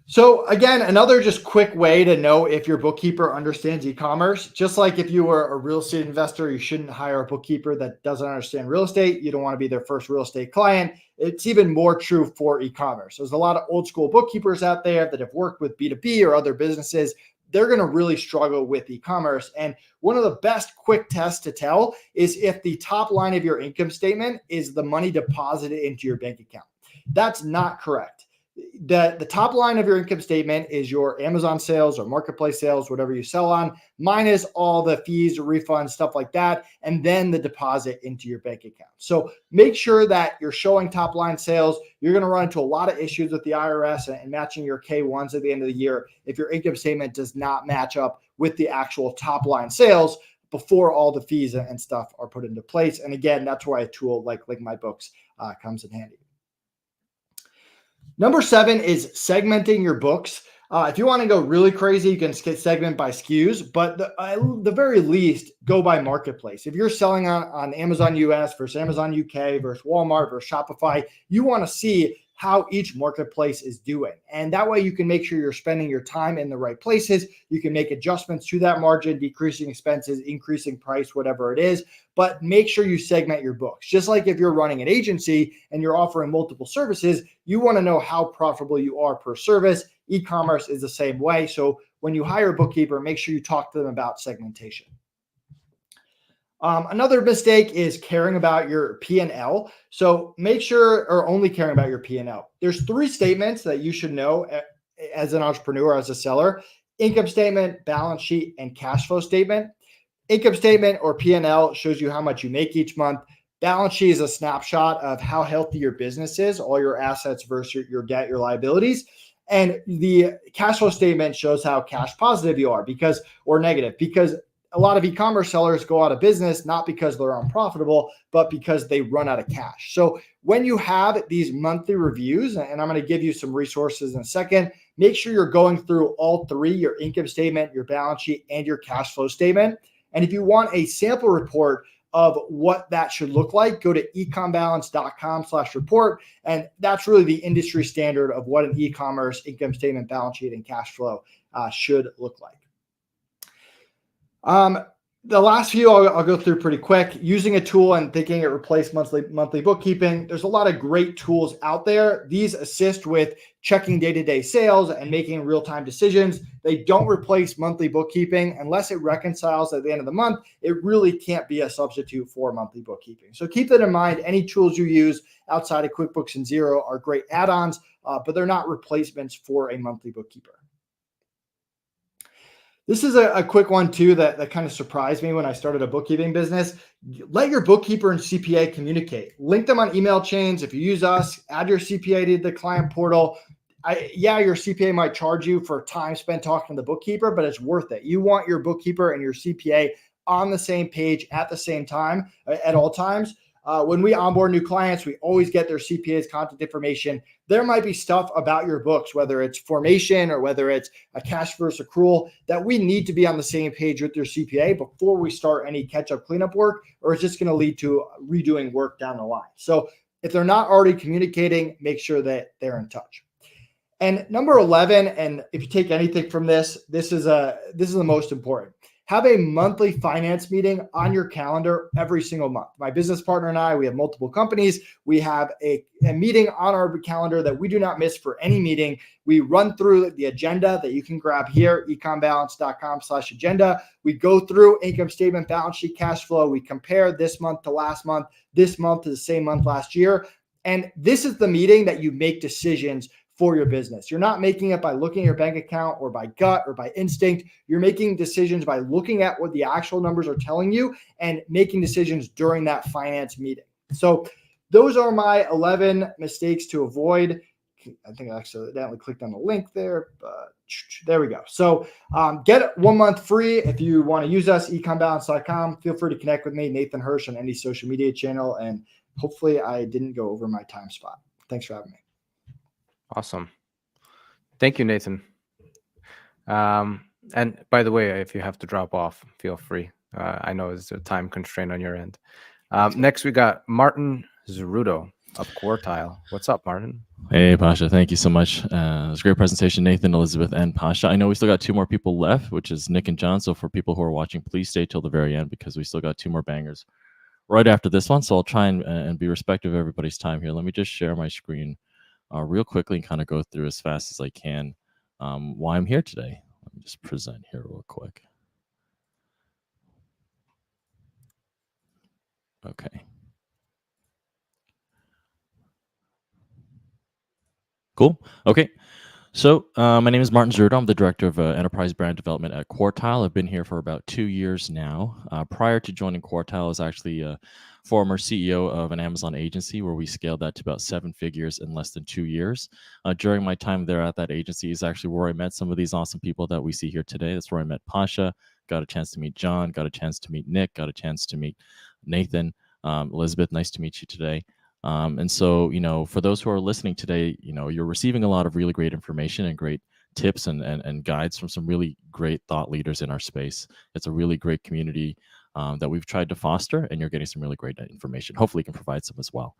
So again, another just quick way to know if your bookkeeper understands e-commerce, just like if you were a real estate investor, you shouldn't hire a bookkeeper that doesn't understand real estate. You don't want to be their first real estate client. It's even more true for e-commerce. There's a lot of old school bookkeepers out there that have worked with B2B or other businesses. They're going to really struggle with e-commerce. And one of the best quick tests to tell is if the top line of your income statement is the money deposited into your bank account. That's not correct. The top line of your income statement is your Amazon sales or marketplace sales, whatever you sell on, minus all the fees, refunds, stuff like that, and then the deposit into your bank account. So make sure that you're showing top line sales. You're going to run into a lot of issues with the IRS and matching your K1s at the end of the year if your income statement does not match up with the actual top line sales before all the fees and stuff are put into place. And again, that's why a tool like Link My Books comes in handy. Number 7 is segmenting your books. If you want to go really crazy, you can segment by SKUs, but the very least, go by marketplace. If you're selling on Amazon US versus Amazon UK versus Walmart versus Shopify, you want to see how each marketplace is doing. And that way you can make sure you're spending your time in the right places. You can make adjustments to that margin, decreasing expenses, increasing price, whatever it is, but make sure you segment your books. Just like if you're running an agency and you're offering multiple services, you want to know how profitable you are per service. E-commerce is the same way. So when you hire a bookkeeper, make sure you talk to them about segmentation. Another mistake is caring about your P&L. So make sure, or only caring about your P&L. There's 3 statements that you should know as an entrepreneur, as a seller: income statement, balance sheet, and cash flow statement. Income statement, or P&L, shows you how much you make each month. Balance sheet is a snapshot of how healthy your business is, all your assets versus your debt, your liabilities. And the cash flow statement shows how cash positive you are, or negative, because a lot of e-commerce sellers go out of business, not because they're unprofitable, but because they run out of cash. So when you have these monthly reviews, and I'm going to give you some resources in a second, make sure you're going through all 3, your income statement, your balance sheet, and your cash flow statement. And if you want a sample report of what that should look like, go to EcomBalance.com/report. And that's really the industry standard of what an e-commerce income statement, balance sheet, and cash flow should look like. The last few I'll go through pretty quick. Using a tool and thinking it replaced monthly bookkeeping. There's a lot of great tools out there. These assist with checking day-to-day sales and making real-time decisions. They don't replace monthly bookkeeping unless it reconciles at the end of the month. It really can't be a substitute for monthly bookkeeping. So keep that in mind. Any tools you use outside of QuickBooks and Xero are great add-ons, but they're not replacements for a monthly bookkeeper. This is a quick one too that kind of surprised me when I started a bookkeeping business. Let your bookkeeper and CPA communicate. Link them on email chains. If you use us, add your CPA to the client portal. Your CPA might charge you for time spent talking to the bookkeeper, but it's worth it. You want your bookkeeper and your CPA on the same page at the same time, at all times. When we onboard new clients, we always get their CPA's contact information. There might be stuff about your books, whether it's formation or whether it's a cash versus accrual, that we need to be on the same page with your CPA before we start any catch-up cleanup work, or it's just going to lead to redoing work down the line. So if they're not already communicating, make sure that they're in touch. And number 11, and if you take anything from this, this is the most important. Have a monthly finance meeting on your calendar every single month. My business partner and I, we have multiple companies. We have a meeting on our calendar that we do not miss for any meeting. We run through the agenda that you can grab here, EcomBalance.com/agenda. We go through income statement, balance sheet, cash flow. We compare this month to last month, this month to the same month last year. And this is the meeting that you make decisions for your business. You're not making it by looking at your bank account or by gut or by instinct. You're making decisions by looking at what the actual numbers are telling you and making decisions during that finance meeting. So those are my 11 mistakes to avoid. I think I accidentally clicked on the link there, but there we go. So get 1 month free if you want to use us, EcomBalance.com. Feel free to connect with me, Nathan Hirsch, on any social media channel. And hopefully I didn't go over my time spot. Thanks for having me. Awesome. Thank you, Nathan. And by the way, if you have to drop off, feel free. I know it's a time constraint on your end. Next, we got Martin Zerrudo of Quartile. What's up, Martin? Hey, Pasha. Thank you so much. It was a great presentation, Nathan, Elizabeth, and Pasha. I know we still got 2 more people left, which is Nick and John. So for people who are watching, please stay till the very end because we still got 2 more bangers right after this one. So I'll try and be respectful of everybody's time here. Let me just share my screen real quickly and kind of go through as fast as I can why I'm here today. Let me just present here real quick. Okay. Cool. Okay. So my name is Martin Zerrudo. I'm the Director of Enterprise Brand Development at Quartile. I've been here for about 2 years now. Prior to joining Quartile, I was actually a former CEO of an Amazon agency where we scaled that to about 7 figures in less than 2 years. During my time there at that agency is actually where I met some of these awesome people that we see here today. That's where I met Pasha, got a chance to meet John, got a chance to meet Nick, got a chance to meet Nathan. Elizabeth, nice to meet you today. And so, for those who are listening today, you're receiving a lot of really great information and great tips and guides from some really great thought leaders in our space. It's a really great community that we've tried to foster, and you're getting some really great information. Hopefully, you can provide some as well.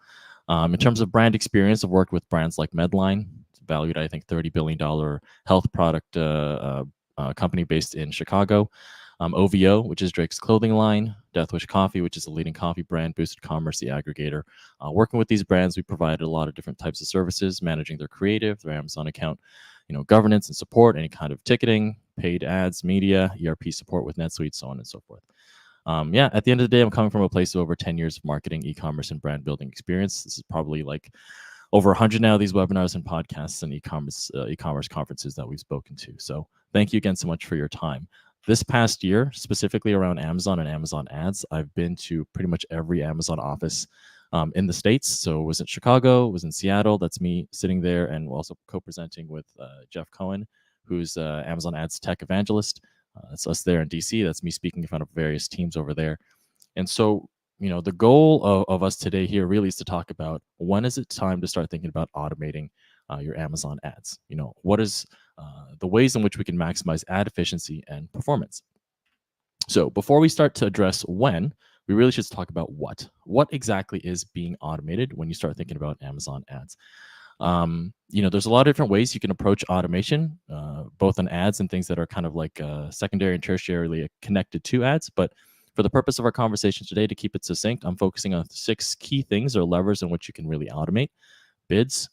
In terms of brand experience, I've worked with brands like Medline, valued at, I think, $30 billion health product company based in Chicago. OVO, which is Drake's clothing line, Death Wish Coffee, which is a leading coffee brand, Boosted Commerce, the aggregator. Working with these brands, we provided a lot of different types of services, managing their creative, their Amazon account, governance and support, any kind of ticketing, paid ads, media, ERP support with NetSuite, so on and so forth. At the end of the day, I'm coming from a place of over 10 years of marketing, e-commerce, and brand building experience. This is probably like over 100 now of these webinars and podcasts and e-commerce conferences that we've spoken to. So thank you again so much for your time. This past year, specifically around Amazon and Amazon ads, I've been to pretty much every Amazon office in the States. So it was in Chicago, it was in Seattle. That's me sitting there, and we're also co-presenting with Jeff Cohen, who's Amazon ads tech evangelist. That's us there in DC. That's me speaking in front of various teams over there. And so, the goal of us today here really is to talk about when is it time to start thinking about automating your Amazon ads. What is the ways in which we can maximize ad efficiency and performance. So before we start to address when, we really should talk about what. What exactly is being automated when you start thinking about Amazon ads? There's a lot of different ways you can approach automation, both on ads and things that are kind of like secondary and tertiarily connected to ads. But for the purpose of our conversation today, to keep it succinct, I'm focusing on 6 key things or levers in which you can really automate: bids,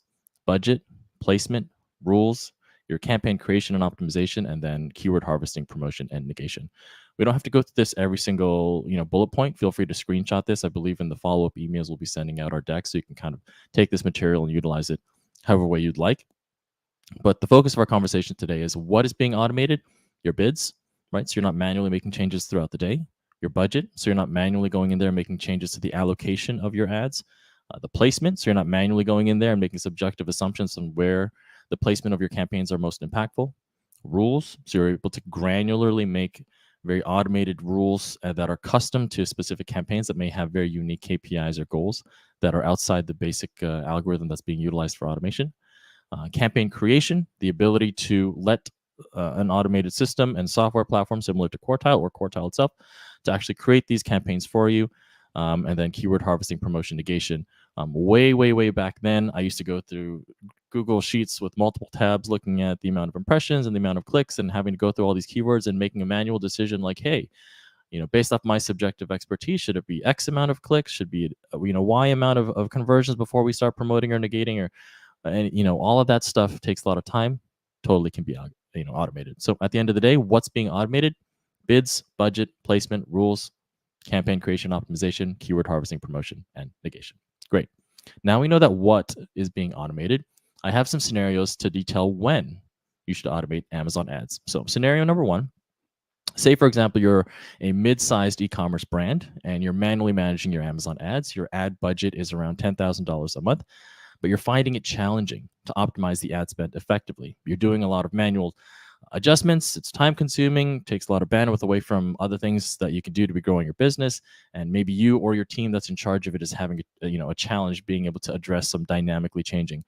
budget, placement, rules, your campaign creation and optimization, and then keyword harvesting, promotion, and negation. We don't have to go through this every single bullet point. Feel free to screenshot this. I believe in the follow-up emails we'll be sending out our deck, so you can kind of take this material and utilize it however way you'd like. But the focus of our conversation today is what is being automated: your bids, right? So you're not manually making changes throughout the day. Your budget, so you're not manually going in there and making changes to the allocation of your ads. The placement, so you're not manually going in there and making subjective assumptions on where the placement of your campaigns are most impactful. Rules, so you're able to granularly make very automated rules that are custom to specific campaigns that may have very unique KPIs or goals that are outside the basic algorithm that's being utilized for automation. Campaign creation, the ability to let an automated system and software platform similar to Quartile or Quartile itself to actually create these campaigns for you. And then keyword harvesting, promotion, negation. Way back then, I used to go through Google Sheets with multiple tabs, looking at the amount of impressions and the amount of clicks, and having to go through all these keywords and making a manual decision like, hey, based off my subjective expertise, should it be X amount of clicks? Should be Y amount of conversions before we start promoting or negating, or all of that stuff takes a lot of time. Totally can be automated. So at the end of the day, what's being automated? Bids, budget, placement, rules, campaign creation, optimization, keyword harvesting, promotion, and negation. Great. Now we know that what is being automated. I have some scenarios to detail when you should automate Amazon ads. So scenario number 1, say, for example, you're a mid-sized e-commerce brand and you're manually managing your Amazon ads. Your ad budget is around $10,000 a month, but you're finding it challenging to optimize the ad spend effectively. You're doing a lot of manual adjustments. It's time consuming, takes a lot of bandwidth away from other things that you can do to be growing your business. And maybe you or your team that's in charge of it is having a challenge being able to address some dynamically changing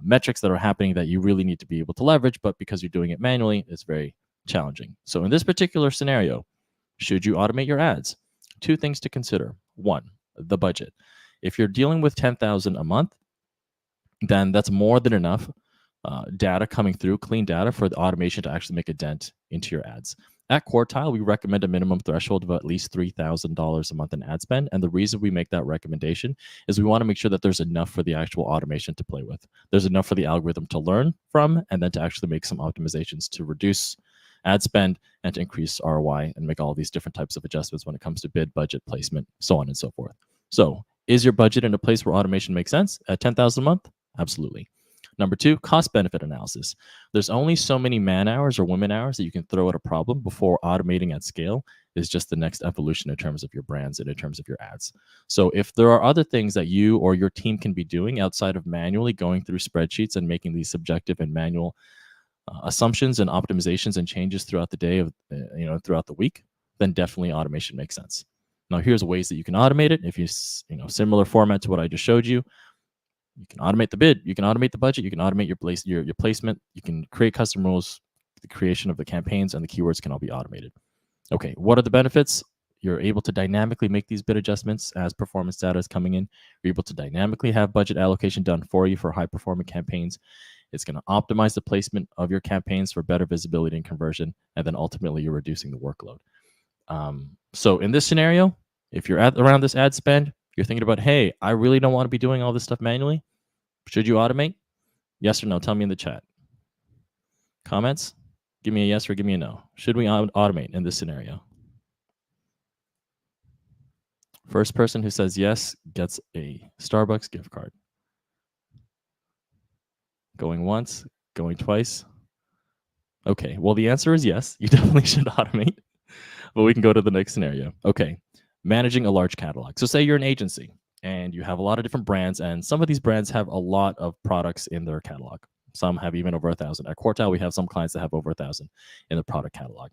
metrics that are happening that you really need to be able to leverage, but because you're doing it manually, it's very challenging. So in this particular scenario, should you automate your ads? 2 things to consider. 1, the budget. If you're dealing with $10,000 a month, then that's more than enough data coming through, clean data for the automation to actually make a dent into your ads. At Quartile, we recommend a minimum threshold of at least $3,000 a month in ad spend. And the reason we make that recommendation is we want to make sure that there's enough for the actual automation to play with. There's enough for the algorithm to learn from, and then to actually make some optimizations to reduce ad spend and to increase ROI and make all these different types of adjustments when it comes to bid, budget, placement, so on and so forth. So is your budget in a place where automation makes sense at $10,000 a month? Absolutely. Number 2, cost-benefit analysis. There's only so many man hours or women hours that you can throw at a problem before automating at scale is just the next evolution in terms of your brands and in terms of your ads. So if there are other things that you or your team can be doing outside of manually going through spreadsheets and making these subjective and manual assumptions and optimizations and changes throughout the day of throughout the week, then definitely automation makes sense. Now here's ways that you can automate it. If you similar format to what I just showed you, You can automate the bid, you can automate the budget, you can automate your placement, you can create custom rules, the creation of the campaigns and the keywords can all be automated. Okay, what are the benefits? You're able to dynamically make these bid adjustments as performance data is coming in. You're able to dynamically have budget allocation done for you for high performing campaigns. It's going to optimize the placement of your campaigns for better visibility and conversion. And then ultimately you're reducing the workload. So in this scenario, if you're at around this ad spend, you're thinking about, hey, I really don't want to be doing all this stuff manually. Should you automate? Yes or no? Tell me in the chat. Comments? Give me a yes or give me a no. Should we automate in this scenario? First person who says yes gets a Starbucks gift card. Going once, going twice. Okay, well, the answer is yes. You definitely should automate. But we can go to the next scenario. Okay, managing a large catalog. So say you're an agency and you have a lot of different brands, and some of these brands have a lot of products in their catalog. Some have even over 1,000. At Quartile, we have some clients that have over 1,000 in the product catalog.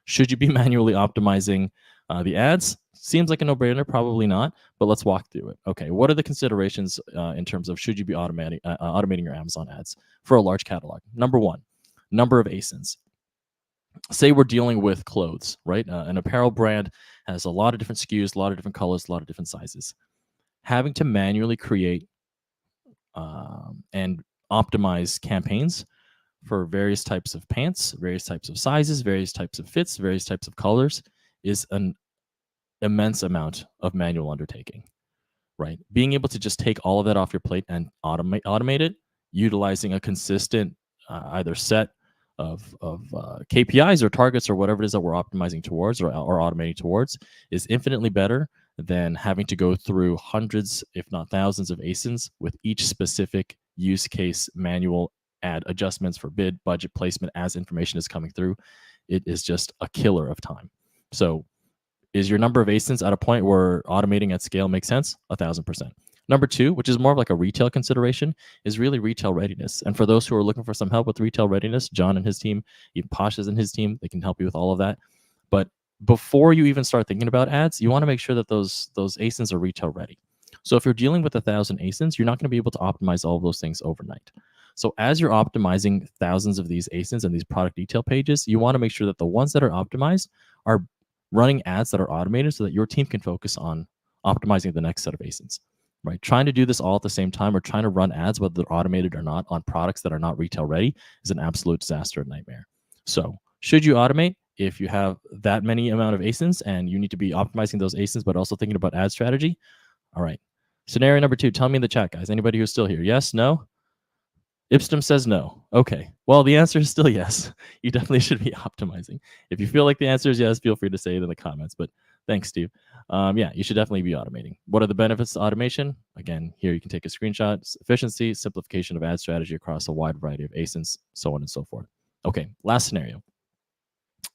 Should you be manually optimizing the ads? Seems like a no-brainer, probably not, but let's walk through it. Okay, what are the considerations in terms of should you be automating your Amazon ads for a large catalog? Number one, number of ASINs. Say we're dealing with clothes, right? An apparel brand has a lot of different SKUs, a lot of different colors, a lot of different sizes. Having to manually create and optimize campaigns for various types of pants, various types of sizes, various types of fits, various types of colors is an immense amount of manual undertaking, right? Being able to just take all of that off your plate and automate it, utilizing a consistent either set of KPIs or targets or whatever it is that we're optimizing towards or automating towards is infinitely better than having to go through hundreds, if not thousands of ASINs with each specific use case manual ad adjustments for bid, budget, placement as information is coming through. It is just a killer of time. So is your number of ASINs at a point where automating at scale makes sense? 1,000%. Number two, which is more of like a retail consideration, is really retail readiness. And for those who are looking for some help with retail readiness, Jon and his team, even Pasha's and his team, they can help you with all of that. But before you even start thinking about ads, you want to make sure that those ASINs are retail ready. So if you're dealing with 1,000 ASINs, you're not going to be able to optimize all of those things overnight. So as you're optimizing thousands of these ASINs and these product detail pages, you want to make sure that the ones that are optimized are running ads that are automated so that your team can focus on optimizing the next set of ASINs, right? Trying to do this all at the same time or trying to run ads, whether they're automated or not, on products that are not retail ready is an absolute disaster and nightmare. So should you automate if you have that many amount of ASINs and you need to be optimizing those ASINs, but also thinking about ad strategy? All right. Scenario number two, tell me in the chat, guys. Anybody who's still here? Yes, no? Ipsum says no. Okay. Well, the answer is still yes. You definitely should be optimizing. If you feel like the answer is yes, feel free to say it in the comments. But thanks, Steve. Yeah, you should definitely be automating. What are the benefits to automation? Again, here you can take a screenshot. Efficiency, simplification of ad strategy across a wide variety of ASINs, so on and so forth. Okay, last scenario.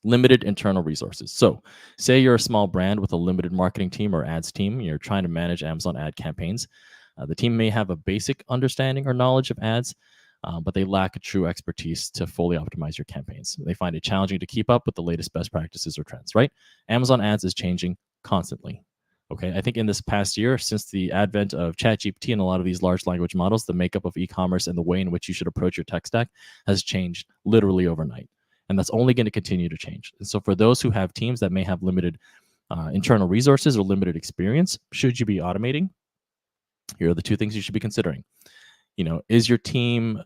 Limited internal resources. So say you're a small brand with a limited marketing team or ads team. You're trying to manage Amazon ad campaigns. The team may have a basic understanding or knowledge of ads, but they lack a true expertise to fully optimize your campaigns. They find it challenging to keep up with the latest best practices or trends, right? Amazon ads is changing constantly. Okay, I think in this past year, since the advent of ChatGPT and a lot of these large language models, the makeup of e-commerce and the way in which you should approach your tech stack has changed literally overnight. And that's only going to continue to change. And so for those who have teams that may have limited internal resources or limited experience, should you be automating? Here are the two things you should be considering. You know, is your team's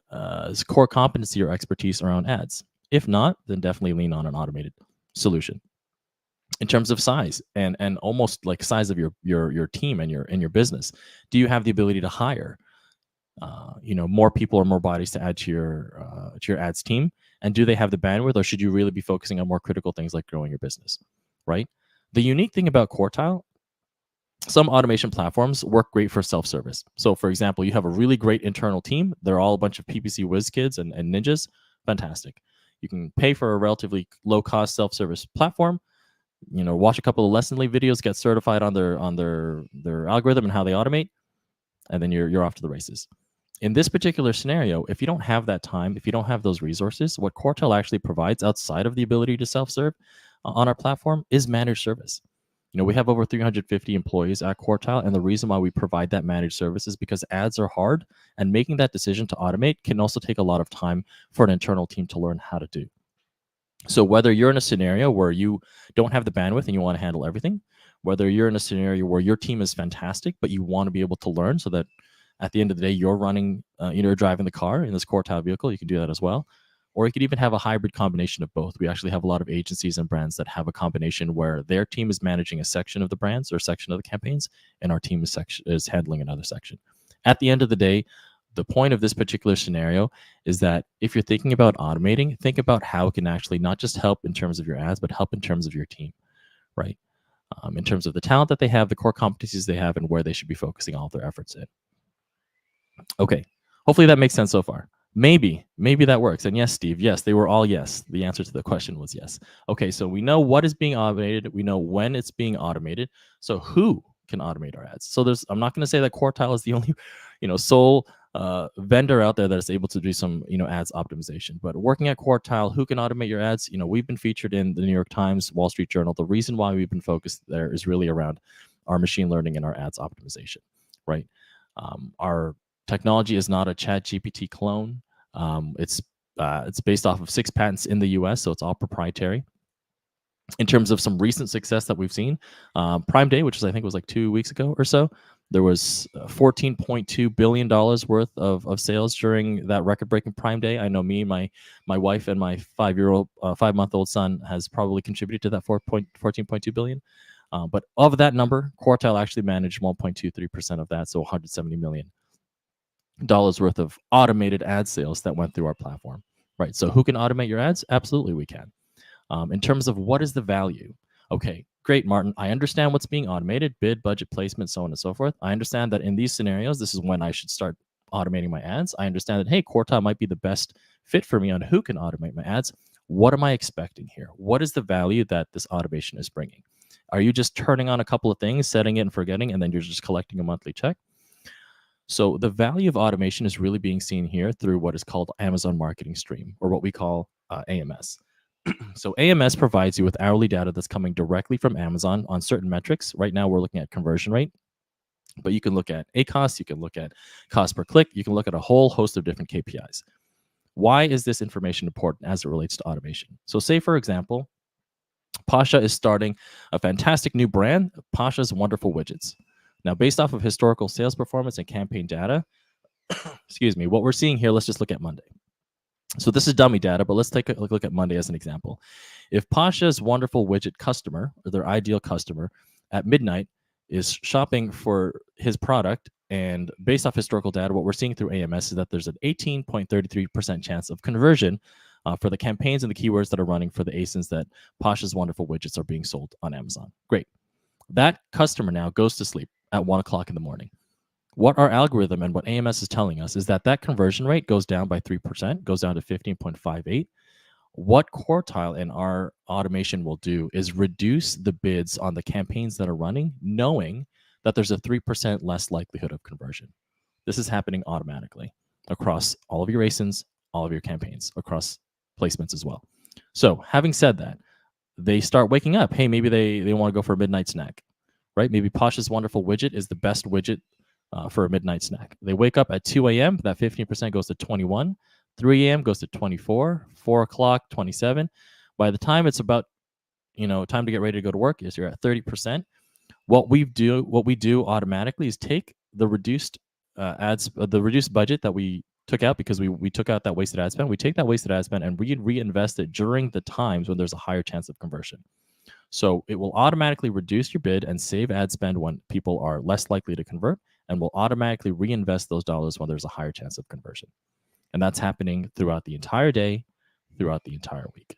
core competency or expertise around ads? If not, then definitely lean on an automated solution. In terms of size and almost like size of your team and your business, do you have the ability to hire more people or more bodies to add to your ads team? And do they have the bandwidth, or should you really be focusing on more critical things like growing your business, right? The unique thing about Quartile, some automation platforms work great for self-service. So for example, you have a really great internal team. They're all a bunch of PPC whiz kids and ninjas. Fantastic. You can pay for a relatively low-cost self-service platform, watch a couple of lesson lead videos, get certified on their algorithm and how they automate, and then you're off to the races. In this particular scenario, if you don't have that time, if you don't have those resources, what Quartile actually provides outside of the ability to self-serve on our platform is managed service. We have over 350 employees at Quartile, and the reason why we provide that managed service is because ads are hard, and making that decision to automate can also take a lot of time for an internal team to learn how to do. So whether you're in a scenario where you don't have the bandwidth and you want to handle everything, whether you're in a scenario where your team is fantastic, but you want to be able to learn so that at the end of the day, you're running, you're driving the car in this Quartile vehicle, you can do that as well. Or you could even have a hybrid combination of both. We actually have a lot of agencies and brands that have a combination where their team is managing a section of the brands or section of the campaigns, and our team is handling another section. At the end of the day, the point of this particular scenario is that if you're thinking about automating, think about how it can actually not just help in terms of your ads, but help in terms of your team, right? In terms of the talent that they have, the core competencies they have, and where they should be focusing all of their efforts in. Okay, hopefully that makes sense so far. Maybe that works. And yes, Steve, yes, they were all yes. The answer to the question was yes. Okay, so we know what is being automated. We know when it's being automated. So who can automate our ads? So I'm not going to say that Quartile is the only, sole vendor out there that is able to do some, ads optimization. But working at Quartile, who can automate your ads? We've been featured in the New York Times, Wall Street Journal. The reason why we've been focused there is really around our machine learning and our ads optimization, right? Our technology is not a ChatGPT clone. It's based off of 6 patents in the US, so it's all proprietary. In terms of some recent success that we've seen, Prime Day, which I think was like 2 weeks ago or so, there was $14.2 billion worth of sales during that record-breaking Prime Day. I know me, my wife, and my 5-month-old son has probably contributed to that 14.2 billion. But of that number, Quartile actually managed 1.23% of that, so $170 million worth of automated ad sales that went through our platform, right? So who can automate your ads? Absolutely, we can. In terms of what is the value? Okay, great, Martin. I understand what's being automated, bid, budget, placement, so on and so forth. I understand that in these scenarios, this is when I should start automating my ads. I understand that, hey, Quartile might be the best fit for me on who can automate my ads. What am I expecting here? What is the value that this automation is bringing? Are you just turning on a couple of things, setting it and forgetting, and then you're just collecting a monthly check? So the value of automation is really being seen here through what is called Amazon Marketing Stream, or what we call AMS. So AMS provides you with hourly data that's coming directly from Amazon on certain metrics. Right now, we're looking at conversion rate, but you can look at ACoS, you can look at cost per click, you can look at a whole host of different KPIs. Why is this information important as it relates to automation? So say, for example, Pasha is starting a fantastic new brand, Pasha's Wonderful Widgets. Now, based off of historical sales performance and campaign data, excuse me, what we're seeing here, let's just look at Monday. So this is dummy data, but let's take a look at Monday as an example. If Pasha's Wonderful Widget customer, or their ideal customer, at midnight is shopping for his product, and based off historical data, what we're seeing through AMS is that there's an 18.33% chance of conversion for the campaigns and the keywords that are running for the ASINs that Pasha's Wonderful Widgets are being sold on Amazon. Great. That customer now goes to sleep at 1 o'clock in the morning. What our algorithm and what AMS is telling us is that that conversion rate goes down by 3%, goes down to 15.58. What Quartile and our automation will do is reduce the bids on the campaigns that are running, knowing that there's a 3% less likelihood of conversion. This is happening automatically across all of your ASINs, all of your campaigns, across placements as well. So having said that, they start waking up. Hey, maybe they want to go for a midnight snack, right? Maybe Pasha's Wonderful Widget is the best widget for a midnight snack. They wake up at 2 a.m., that 15% goes to 21, 3 a.m. goes to 24, 4 o'clock, 27. By the time it's about, time to get ready to go to work, you're at 30%. What we do automatically is take the reduced the reduced budget that we took out because we took out that wasted ad spend. We take that wasted ad spend and reinvest it during the times when there's a higher chance of conversion. So it will automatically reduce your bid and save ad spend when people are less likely to convert, and will automatically reinvest those dollars when there's a higher chance of conversion. And that's happening throughout the entire day, throughout the entire week.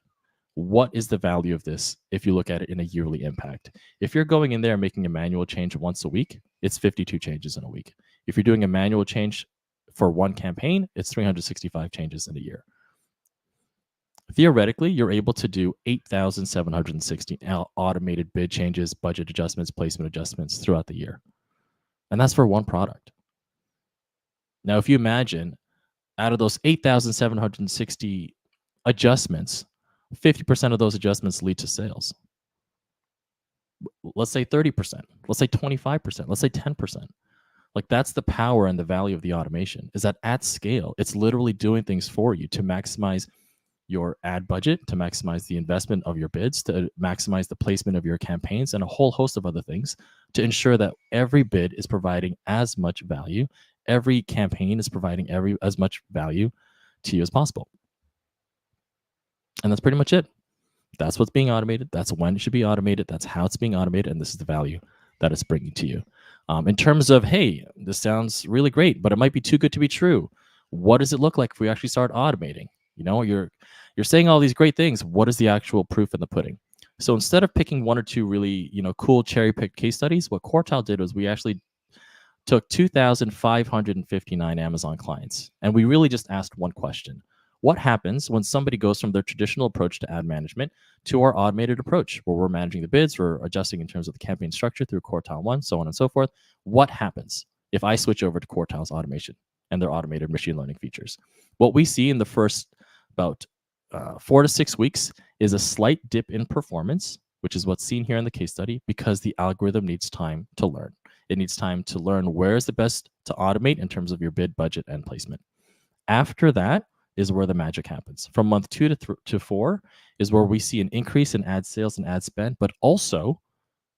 What is the value of this if you look at it in a yearly impact? If you're going in there and making a manual change once a week, it's 52 changes in a week. If you're doing a manual change for one campaign, it's 365 changes in a year. Theoretically, you're able to do 8,760 automated bid changes, budget adjustments, placement adjustments throughout the year. And that's for one product. Now, if you imagine out of those 8,760 adjustments, 50% of those adjustments lead to sales. let's say 30%, let's say 25%, let's say 10%. Like that's the power and the value of the automation, is that at scale, it's literally doing things for you to maximize your ad budget, to maximize the investment of your bids, to maximize the placement of your campaigns, and a whole host of other things to ensure that every bid is providing as much value, every campaign is providing as much value to you as possible. And that's pretty much it. That's what's being automated. That's when it should be automated. That's how it's being automated. And this is the value that it's bringing to you. In terms of, hey, this sounds really great, but it might be too good to be true. What does it look like if we actually start automating? You know, you're saying all these great things. What is the actual proof in the pudding? So instead of picking one or two really, cool cherry-picked case studies, what Quartile did was we actually took 2,559 Amazon clients, and we really just asked one question. What happens when somebody goes from their traditional approach to ad management to our automated approach, where we're managing the bids, we're adjusting in terms of the campaign structure through Quartile 1, so on and so forth? What happens if I switch over to Quartile's automation and their automated machine learning features? What we see in the first about 4 to 6 weeks is a slight dip in performance, which is what's seen here in the case study, because the algorithm needs time to learn. It needs time to learn where is the best to automate in terms of your bid, budget, and placement. After that is where the magic happens. From month 2 to 4 is where we see an increase in ad sales and ad spend, but also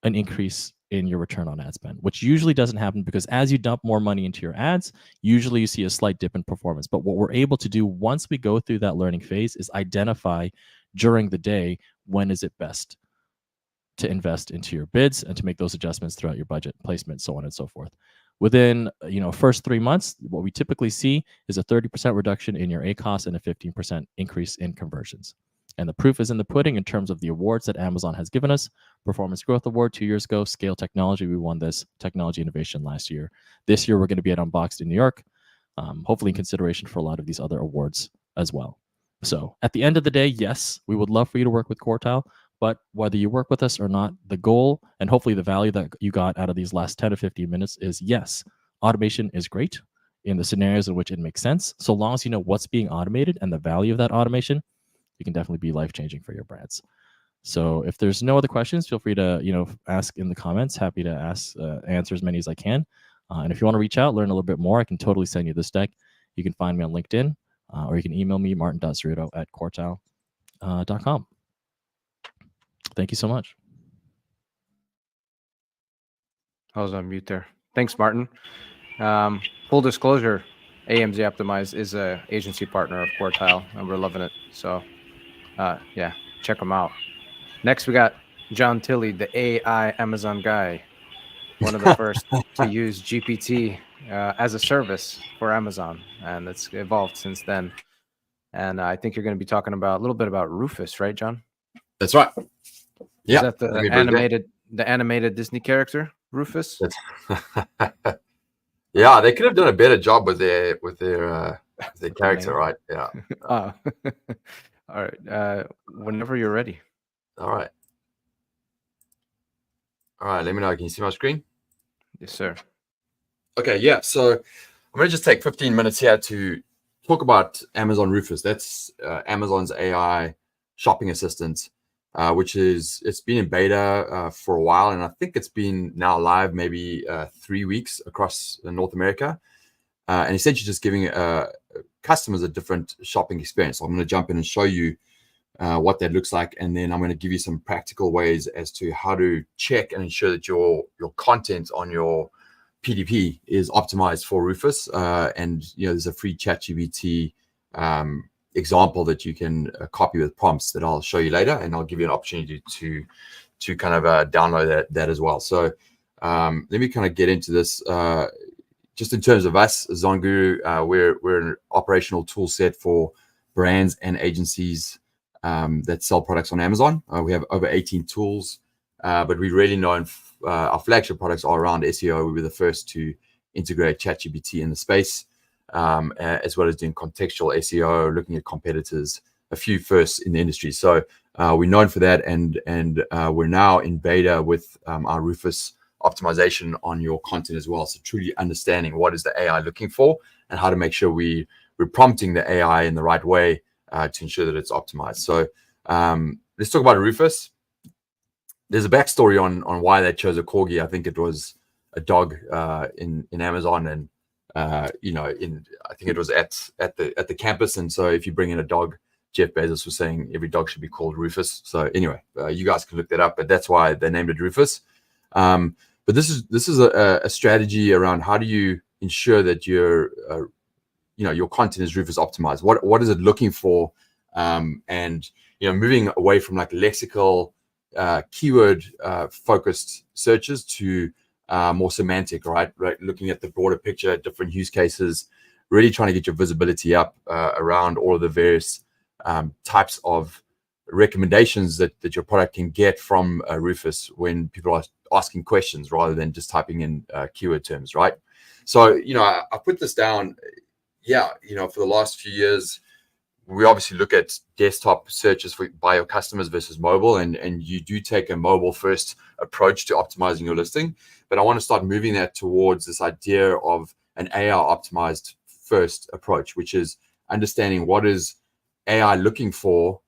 an increase in your return on ad spend, which usually doesn't happen because as you dump more money into your ads, usually you see a slight dip in performance. But what we're able to do once we go through that learning phase is identify during the day when is it best to invest into your bids and to make those adjustments throughout your budget, placement, so on and so forth. Within first 3 months, what we typically see is a 30% reduction in your ACoS and a 15% increase in conversions. And the proof is in the pudding in terms of the awards that Amazon has given us. Performance Growth Award 2 years ago, Scale Technology, we won this, Technology Innovation last year. This year, we're going to be at Unboxed in New York, hopefully in consideration for a lot of these other awards as well. So at the end of the day, yes, we would love for you to work with Quartile, but whether you work with us or not, the goal and hopefully the value that you got out of these last 10 to 15 minutes is, yes, automation is great in the scenarios in which it makes sense. So long as you know what's being automated and the value of that automation, it can definitely be life-changing for your brands. So if there's no other questions, feel free to ask in the comments. Happy to answer as many as I can. And if you want to reach out, learn a little bit more, I can totally send you this deck. You can find me on LinkedIn, or you can email me, martin.zerrudo@quartile.com. Thank you so much. I was on mute there. Thanks, Martin. Full disclosure, AMZ Optimize is an agency partner of Quartile, and we're loving it. So, yeah, check them out. Next, we got Jon Tilley, the AI Amazon guy, one of the first to use GPT as a service for Amazon, and it's evolved since then. And I think you're going to be talking a little bit about Rufus, right, John? That's right. Is that the animated Disney character, Rufus? Yeah, they could have done a better job with their character, right? Yeah. All right. Whenever you're ready. All right. Let me know. Can you see my screen? Yes, sir. Okay. Yeah. So I'm going to just take 15 minutes here to talk about Amazon Rufus. That's Amazon's AI shopping assistant, which it's been in beta for a while, and I think it's been now live maybe 3 weeks across North America, and essentially just giving customers a different shopping experience. So I'm going to jump in and show you what that looks like, and then I'm going to give you some practical ways as to how to check and ensure that your content on your PDP is optimized for Rufus. And there's a free ChatGPT example that you can copy with prompts that I'll show you later, and I'll give you an opportunity to kind of download that as well. So let me kind of get into this. Just in terms of us, ZonGuru, we're an operational tool set for brands and agencies that sell products on Amazon. We have over 18 tools, but we're really known. Our flagship products are around SEO. We were the first to integrate ChatGPT in the space, as well as doing contextual SEO, looking at competitors, a few firsts in the industry. So we're known for that, and we're now in beta with our Rufus optimization on your content as well. So truly understanding what is the AI looking for and how to make sure we're prompting the AI in the right way to ensure that it's optimized. So let's talk about Rufus. there's a backstory on why they chose a corgi. I think it was a dog in Amazon, and I think it was at the campus. And so if you bring in a dog, Jeff Bezos was saying every dog should be called Rufus. So anyway, you guys can look that up, but that's why they named it Rufus. But this is a strategy around how do you ensure that your content is Rufus optimized. What is it looking for? And moving away from like lexical keyword focused searches to more semantic, right? Looking at the broader picture, different use cases, really trying to get your visibility up around all of the various types of recommendations that your product can get from Rufus when people are asking questions rather than just typing in keyword terms, right? So, I put this down, for the last few years, we obviously look at desktop searches by your customers versus mobile, and you do take a mobile first approach to optimizing your listing. But I want to start moving that towards this idea of an AI optimized first approach, which is understanding what is AI looking for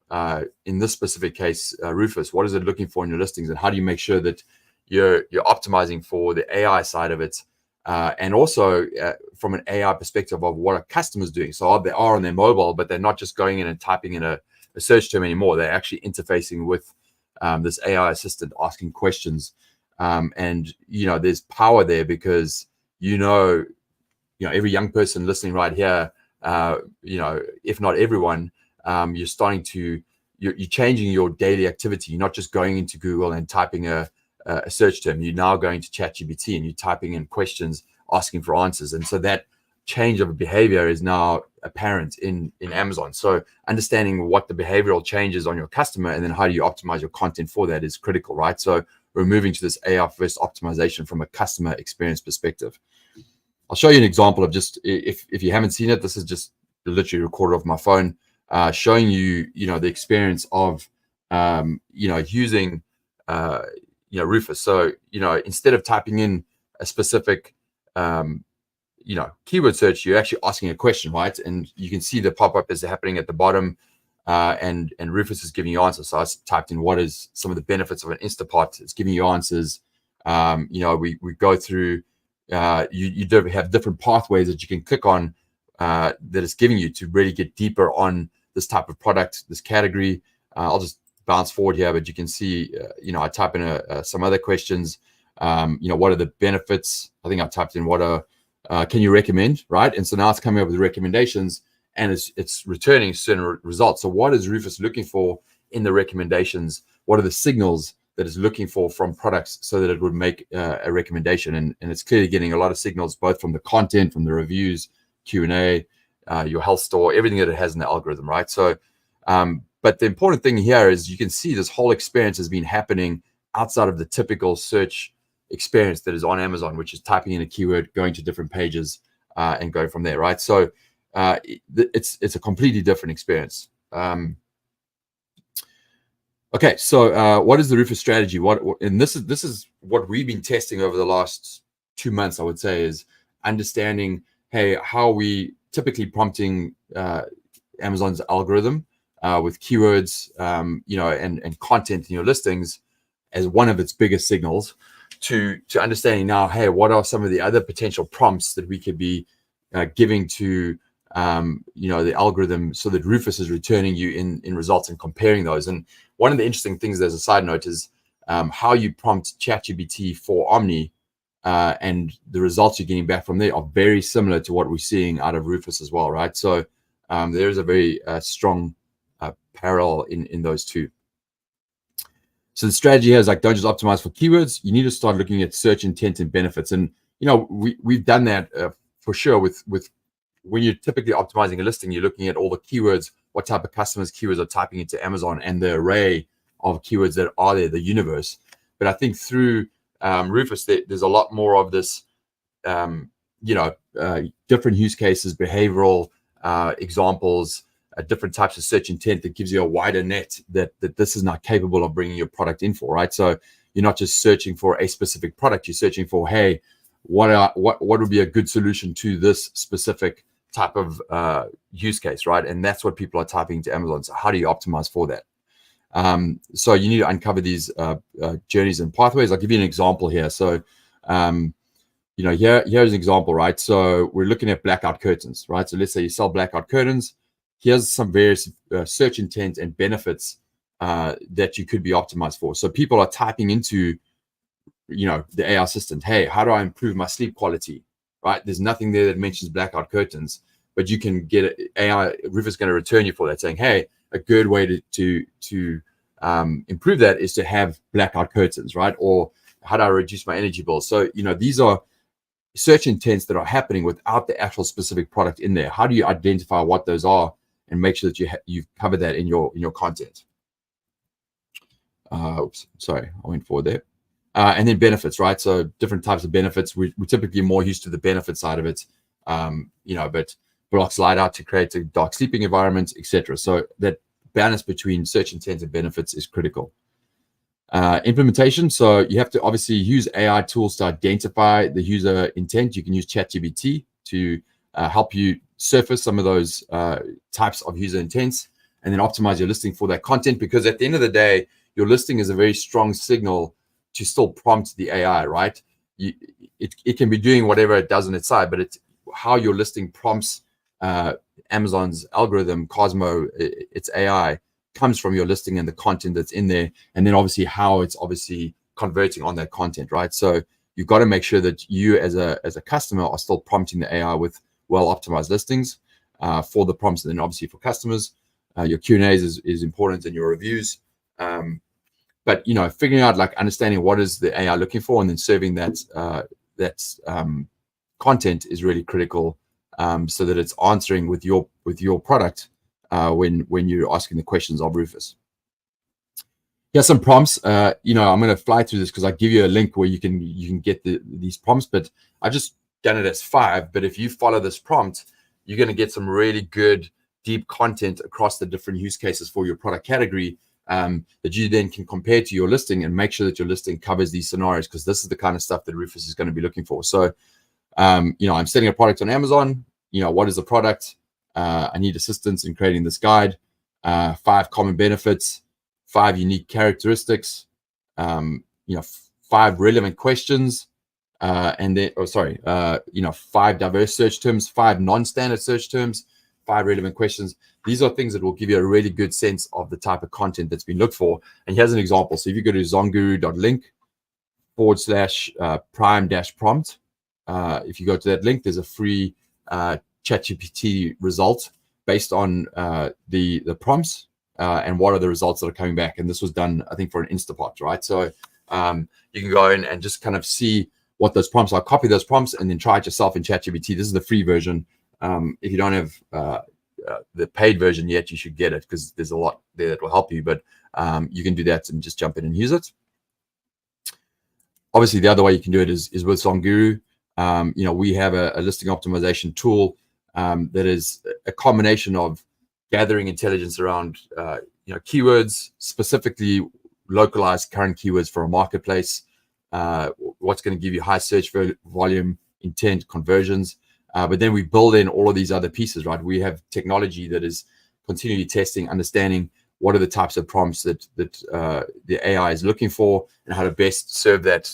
in this specific case, Rufus. What is it looking for in your listings, and how do you make sure that you're optimizing for the AI side of it, and also from an AI perspective of what are customers doing. So they are on their mobile, but they're not just going in and typing in a search term anymore. They're actually interfacing with this AI assistant, asking questions, and there's power there because every young person listening right here, if not everyone, you're starting to you're changing your daily activity. You're not just going into Google and typing a search term. You're now going to ChatGPT and you're typing in questions, asking for answers. And so that change of behavior is now apparent in Amazon. So understanding what the behavioral changes on your customer and then how do you optimize your content for that is critical, right? So we're moving to this AI first optimization from a customer experience perspective. I'll show you an example of just, if you haven't seen it, this is just literally recorded off my phone, showing you, the experience of, using, Rufus. So, instead of typing in a specific, keyword search, you're actually asking a question, right? And you can see the pop-up is happening at the bottom, and Rufus is giving you answers. So I typed in what is some of the benefits of an Instapot. It's giving you answers. We go through, you have different pathways that you can click on that it's giving you to really get deeper on this type of product, this category. I'll just bounce forward here, but you can see, I type in some other questions. What are the benefits? I think I typed in can you recommend, right? And so now it's coming up with recommendations and it's returning certain results. So what is Rufus looking for in the recommendations? What are the signals that it's looking for from products so that it would make a recommendation? And it's clearly getting a lot of signals, both from the content, from the reviews, Q&A, your health store, everything that it has in the algorithm, right? So, but the important thing here is you can see this whole experience has been happening outside of the typical search experience that is on Amazon, which is typing in a keyword, going to different pages, and going from there, right? So it's a completely different experience. Okay, so what is the Rufus strategy? And this is what we've been testing over the last 2 months, I would say, is understanding, hey, how are we typically prompting Amazon's algorithm with keywords, and content in your listings as one of its biggest signals, to understanding now, hey, what are some of the other potential prompts that we could be giving to the algorithm so that Rufus is returning you in results and comparing those. And one of the interesting things, as a side note, is how you prompt ChatGPT for Omni, and the results you're getting back from there are very similar to what we're seeing out of Rufus as well, right? So there is a very strong parallel in those two. So the strategy here is like, don't just optimize for keywords. You need to start looking at search intent and benefits. And we've done that for sure with when you're typically optimizing a listing, you're looking at all the keywords, what type of customers keywords are typing into Amazon, and the array of keywords that are there, the universe. But I think through Rufus, there's a lot more of this, different use cases, behavioral examples, different types of search intent that gives you a wider net that this is not capable of bringing your product in for, right? So you're not just searching for a specific product, you're searching for, hey, what would be a good solution to this specific type of use case, right? And that's what people are typing to Amazon. So how do you optimize for that? So you need to uncover these journeys and pathways. I'll give you an example here. So, here's an example, right? So we're looking at blackout curtains, right? So let's say you sell blackout curtains. Here's some various search intent and benefits that you could be optimized for. So people are typing into, the AI assistant, hey, how do I improve my sleep quality, right? There's nothing there that mentions blackout curtains, but you can get AI. Rufus is going to return you for that, saying, hey, a good way to improve that is to have blackout curtains, right? Or how do I reduce my energy bill? So, these are search intents that are happening without the actual specific product in there. How do you identify what those are and make sure that you've covered that in your content? Oops, sorry, I went forward there. And then benefits, right? So different types of benefits. We're typically more used to the benefit side of it, but blocks light out to create a dark sleeping environment, etc. So that balance between search intent and benefits is critical. Implementation. So you have to obviously use AI tools to identify the user intent. You can use ChatGPT to help you surface some of those types of user intents, and then optimize your listing for that content. Because at the end of the day, your listing is a very strong signal to still prompt the AI, right? It can be doing whatever it does on its side, but it's how your listing prompts Amazon's algorithm, Cosmo, its AI, comes from your listing and the content that's in there, and then obviously how it's obviously converting on that content, right? So you've got to make sure that you as a customer are still prompting the AI with well-optimized listings for the prompts, and then obviously for customers. Your Q&As is important, in your reviews. But figuring out, like, understanding what is the AI looking for, and then serving that content is really critical, so that it's answering with your product when you're asking the questions of Rufus. Here's some prompts. I'm going to fly through this because I give you a link where you can get these prompts, but I just done it as 5. But if you follow this prompt, you're going to get some really good deep content across the different use cases for your product category, that you then can compare to your listing and make sure that your listing covers these scenarios, because this is the kind of stuff that Rufus is going to be looking for. So, I'm selling a product on Amazon. What is the product? I need assistance in creating this guide. 5 common benefits, 5 unique characteristics, 5 relevant questions, and then, 5 diverse search terms, 5 non-standard search terms, 5 relevant questions. These are things that will give you a really good sense of the type of content that's been looked for. And here's an example. So if you go to zonguru.link/prime-prompt, if you go to that link, there's a free ChatGPT result based on the prompts and what are the results that are coming back. And this was done, I think, for an Instapot, right? So you can go in and just kind of see what those prompts are, copy those prompts, and then try it yourself in ChatGPT. This is the free version. If you don't have the paid version yet, you should get it, because there's a lot there that will help you. But you can do that and just jump in and use it. Obviously, the other way you can do it is with ZonGuru. We have a listing optimization tool that is a combination of gathering intelligence around keywords, specifically localized current keywords for a marketplace, what's going to give you high search volume, intent, conversions. But then we build in all of these other pieces, right? We have technology that is continually testing, understanding what are the types of prompts that the AI is looking for, and how to best serve that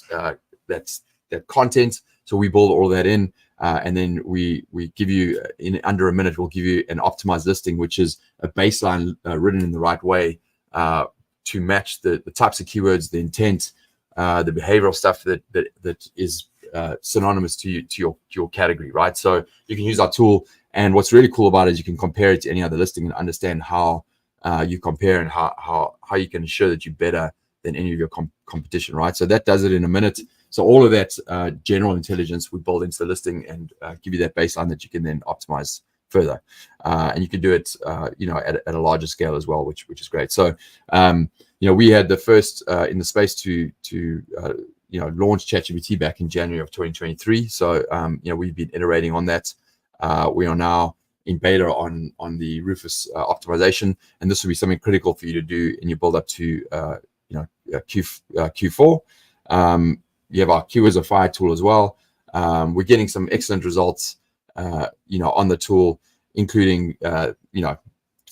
content. So we build all that in, and then we give you, in under a minute, we'll give you an optimized listing, which is a baseline written in the right way to match the types of keywords, the intent, the behavioral stuff that is synonymous to your category, right? So you can use our tool, and what's really cool about it is you can compare it to any other listing and understand how you compare, and how you can ensure that you're better than any of your competition, right? So that does it in a minute. So all of that general intelligence we build into the listing and give you that baseline that you can then optimize further, and you can do it at a larger scale as well, which is great. So we had the first in the space to launch ChatGPT back in January of 2023. So we've been iterating on that. We are now in beta on the Rufus optimization, and this will be something critical for you to do in your build up to Q4. You have our keywords of fire tool as well. We're getting some excellent results on the tool, including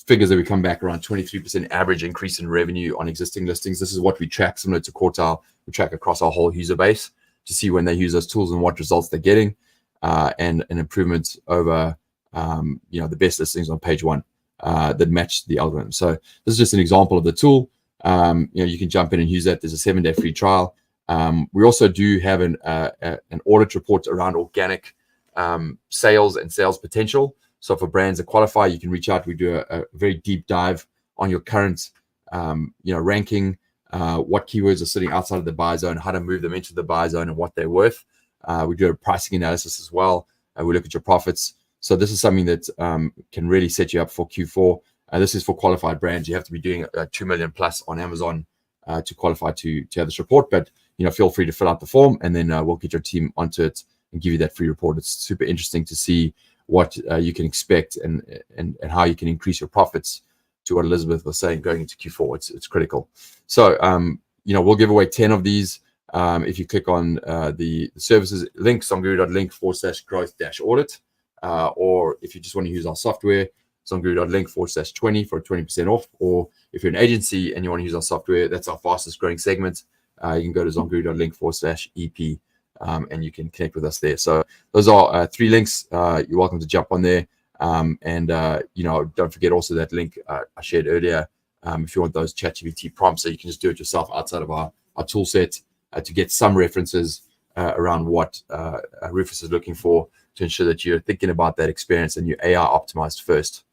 figures that we come back around 23% average increase in revenue on existing listings. This is what we track, similar to Quartile. We track across our whole user base to see when they use those tools and what results they're getting, and an improvement over the best listings on page 1 that match the algorithm. So this is just an example of the tool. You can jump in and use that. There's a 7-day free trial. We also do have an audit report around organic sales and sales potential. So for brands that qualify, you can reach out. We do a very deep dive on your current ranking, what keywords are sitting outside of the buy zone, how to move them into the buy zone, and what they're worth. We do a pricing analysis as well. We look at your profits. So this is something that can really set you up for Q4. This is for qualified brands. You have to be doing 2 million plus on Amazon to qualify to have this report. But feel free to fill out the form, and then we'll get your team onto it and give you that free report. It's super interesting to see what you can expect and how you can increase your profits to what Elizabeth was saying going into Q4. It's critical. So we'll give away 10 of these if you click on the services link, zonguru.link/growth-audit, or if you just want to use our software, zonguru.link/20 for 20% off. Or if you're an agency and you want to use our software, that's our fastest growing segment. You can go to zonguru.link/EP. And you can connect with us there. So those are 3 links. You're welcome to jump on there. Don't forget also that link I shared earlier. If you want those ChatGPT prompts, so you can just do it yourself outside of our tool set to get some references around what Rufus is looking for, to ensure that you're thinking about that experience and you're AI optimized first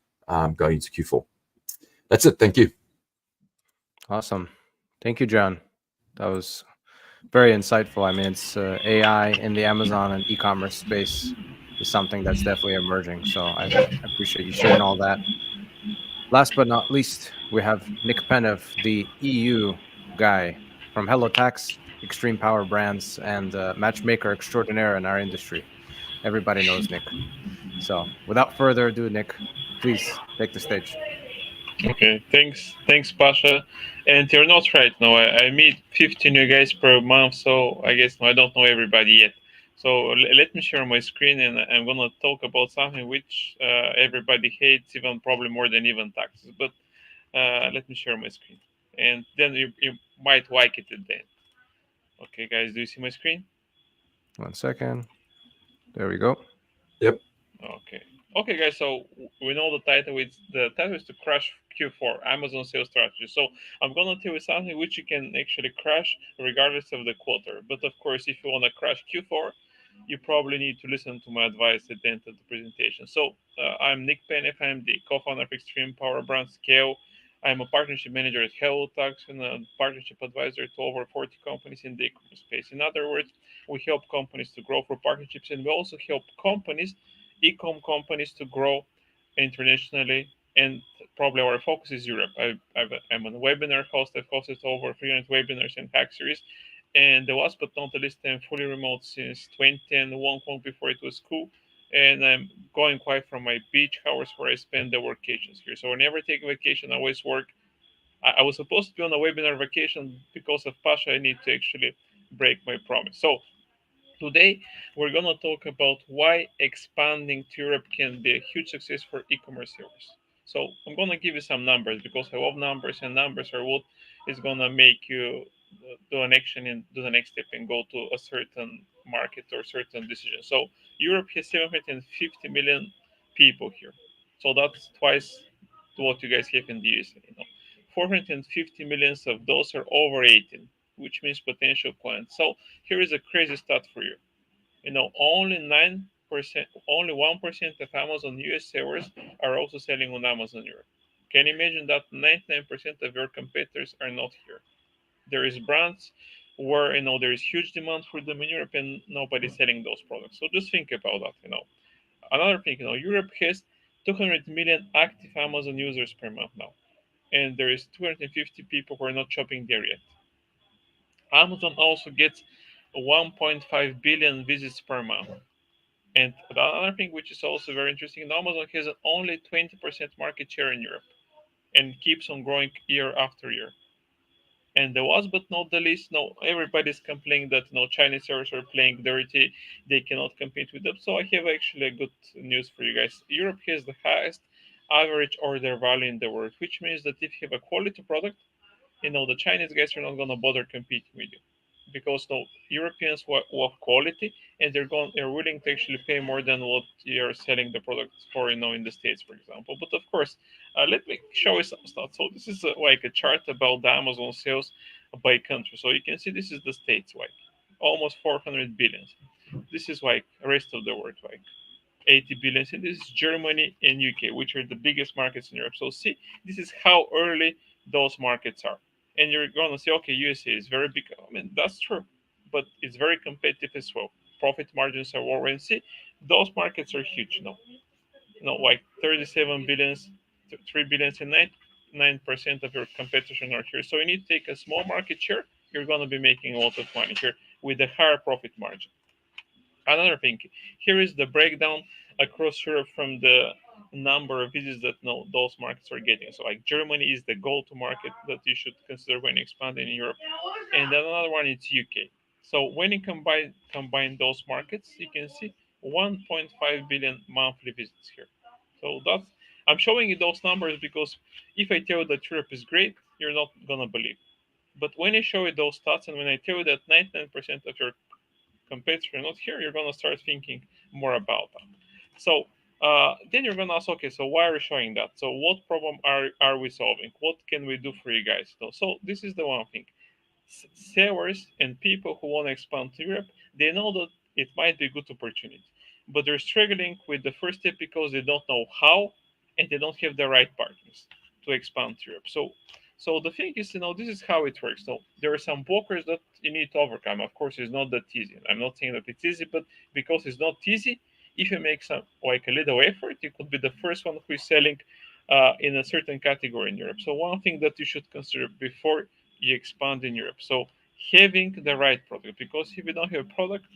going into Q4. That's it. Thank you. Awesome. Thank you, Jon. That was very insightful. I mean, it's AI in the Amazon and e-commerce space is something that's definitely emerging. So I appreciate you sharing all that. Last but not least, we have Nick Penev, the EU guy from Hellotax, Extreme Power Brands, and matchmaker extraordinaire in our industry. Everybody knows Nick. So without further ado, Nick, please take the stage. Okay, thanks, Pasha. And you're not right. No, I meet 50 new guys per month, so I guess I don't know everybody yet. So let me share my screen, and I'm gonna talk about something which everybody hates, even probably more than even taxes. But let me share my screen, and then you might like it at the end. Okay, guys, do you see my screen? 1 second. There we go. Yep. Okay, guys. So we know the title. The title is to crash Q4 Amazon sales strategy. So I'm gonna tell you something which you can actually crash regardless of the quarter. But of course, if you wanna crash Q4, you probably need to listen to my advice at the end of the presentation. So I'm Nick Penev. I'm the co-founder of Extreme Power Brand Scale. I'm a partnership manager at Hellotax and a partnership advisor to over 40 companies in the e-commerce space. In other words, we help companies to grow through partnerships, and we also help companies, e-com companies, to grow internationally. And probably our focus is Europe. I'm a webinar host. I've hosted over 300 webinars and hack series. And the last but not the least, I'm fully remote since 2010, Hong Kong before it was cool. And I'm going quite from my beach hours where I spend the vacations here. So whenever I take a vacation, I always work. I was supposed to be on a webinar vacation because of Pasha. I need to actually break my promise. So today, we're going to talk about why expanding to Europe can be a huge success for e-commerce sellers. So I'm going to give you some numbers because I love numbers, and numbers are what is going to make you do an action and do the next step and go to a certain market or certain decision. So Europe has 750 million people here. So that's twice what you guys have in the USA. 450 millions of those are over 18, which means potential clients. So here is a crazy stat for you. Only 9%, only 1% of Amazon US sellers are also selling on Amazon Europe. Can you imagine that 99% of your competitors are not here? There is brands where there is huge demand for them in Europe and nobody's selling those products. So just think about that. Another thing, Europe has 200 million active Amazon users per month now, and there is 250 people who are not shopping there yet. Amazon also gets 1.5 billion visits per month. And another thing which is also very interesting, Amazon has only 20% market share in Europe and keeps on growing year after year. And the last but not the least, everybody's complaining that Chinese sellers are playing dirty, they cannot compete with them. So I have actually a good news for you guys. Europe has the highest average order value in the world, which means that if you have a quality product, the Chinese guys are not going to bother competing with you, because Europeans want quality, and they're willing to actually pay more than what you're selling the product for, in the States, for example. But of course, let me show you some stuff. So this is like a chart about the Amazon sales by country. So you can see this is the States, like almost 400 billion. This is like the rest of the world, like 80 billion. And this is Germany and UK, which are the biggest markets in Europe. So see, this is how early those markets are. And you're going to say, okay, USA is very big. I mean, that's true, but it's very competitive as well. Profit margins are lower. And see, those markets are huge. Like 37 billions, 3 billions, and 9% of your competition are here. So you need to take a small market share. You're going to be making a lot of money here with a higher profit margin. Another thing, here is the breakdown across Europe from the number of visits that those markets are getting. So like Germany is the go-to market that you should consider when expanding in Europe. And then another one is UK. So when you combine those markets, you can see 1.5 billion monthly visits here. So I'm showing you those numbers because if I tell you that Europe is great, you're not gonna believe. But when I show you those stats, and when I tell you that 99% of your competitor not here, you're gonna start thinking more about that. So then you're gonna ask, okay, so why are we showing that? So what problem are we solving? What can we do for you guys? So this is the one thing. Sellers and people who want to expand to Europe, they know that it might be a good opportunity, but they're struggling with the first step because they don't know how, and they don't have the right partners to expand to Europe. So the thing is, this is how it works. So there are some blockers that you need to overcome. Of course, it's not that easy. I'm not saying that it's easy, but because it's not easy, if you make some like a little effort, you could be the first one who is selling in a certain category in Europe. So one thing that you should consider before you expand in Europe. So having the right product, because if you don't have a product,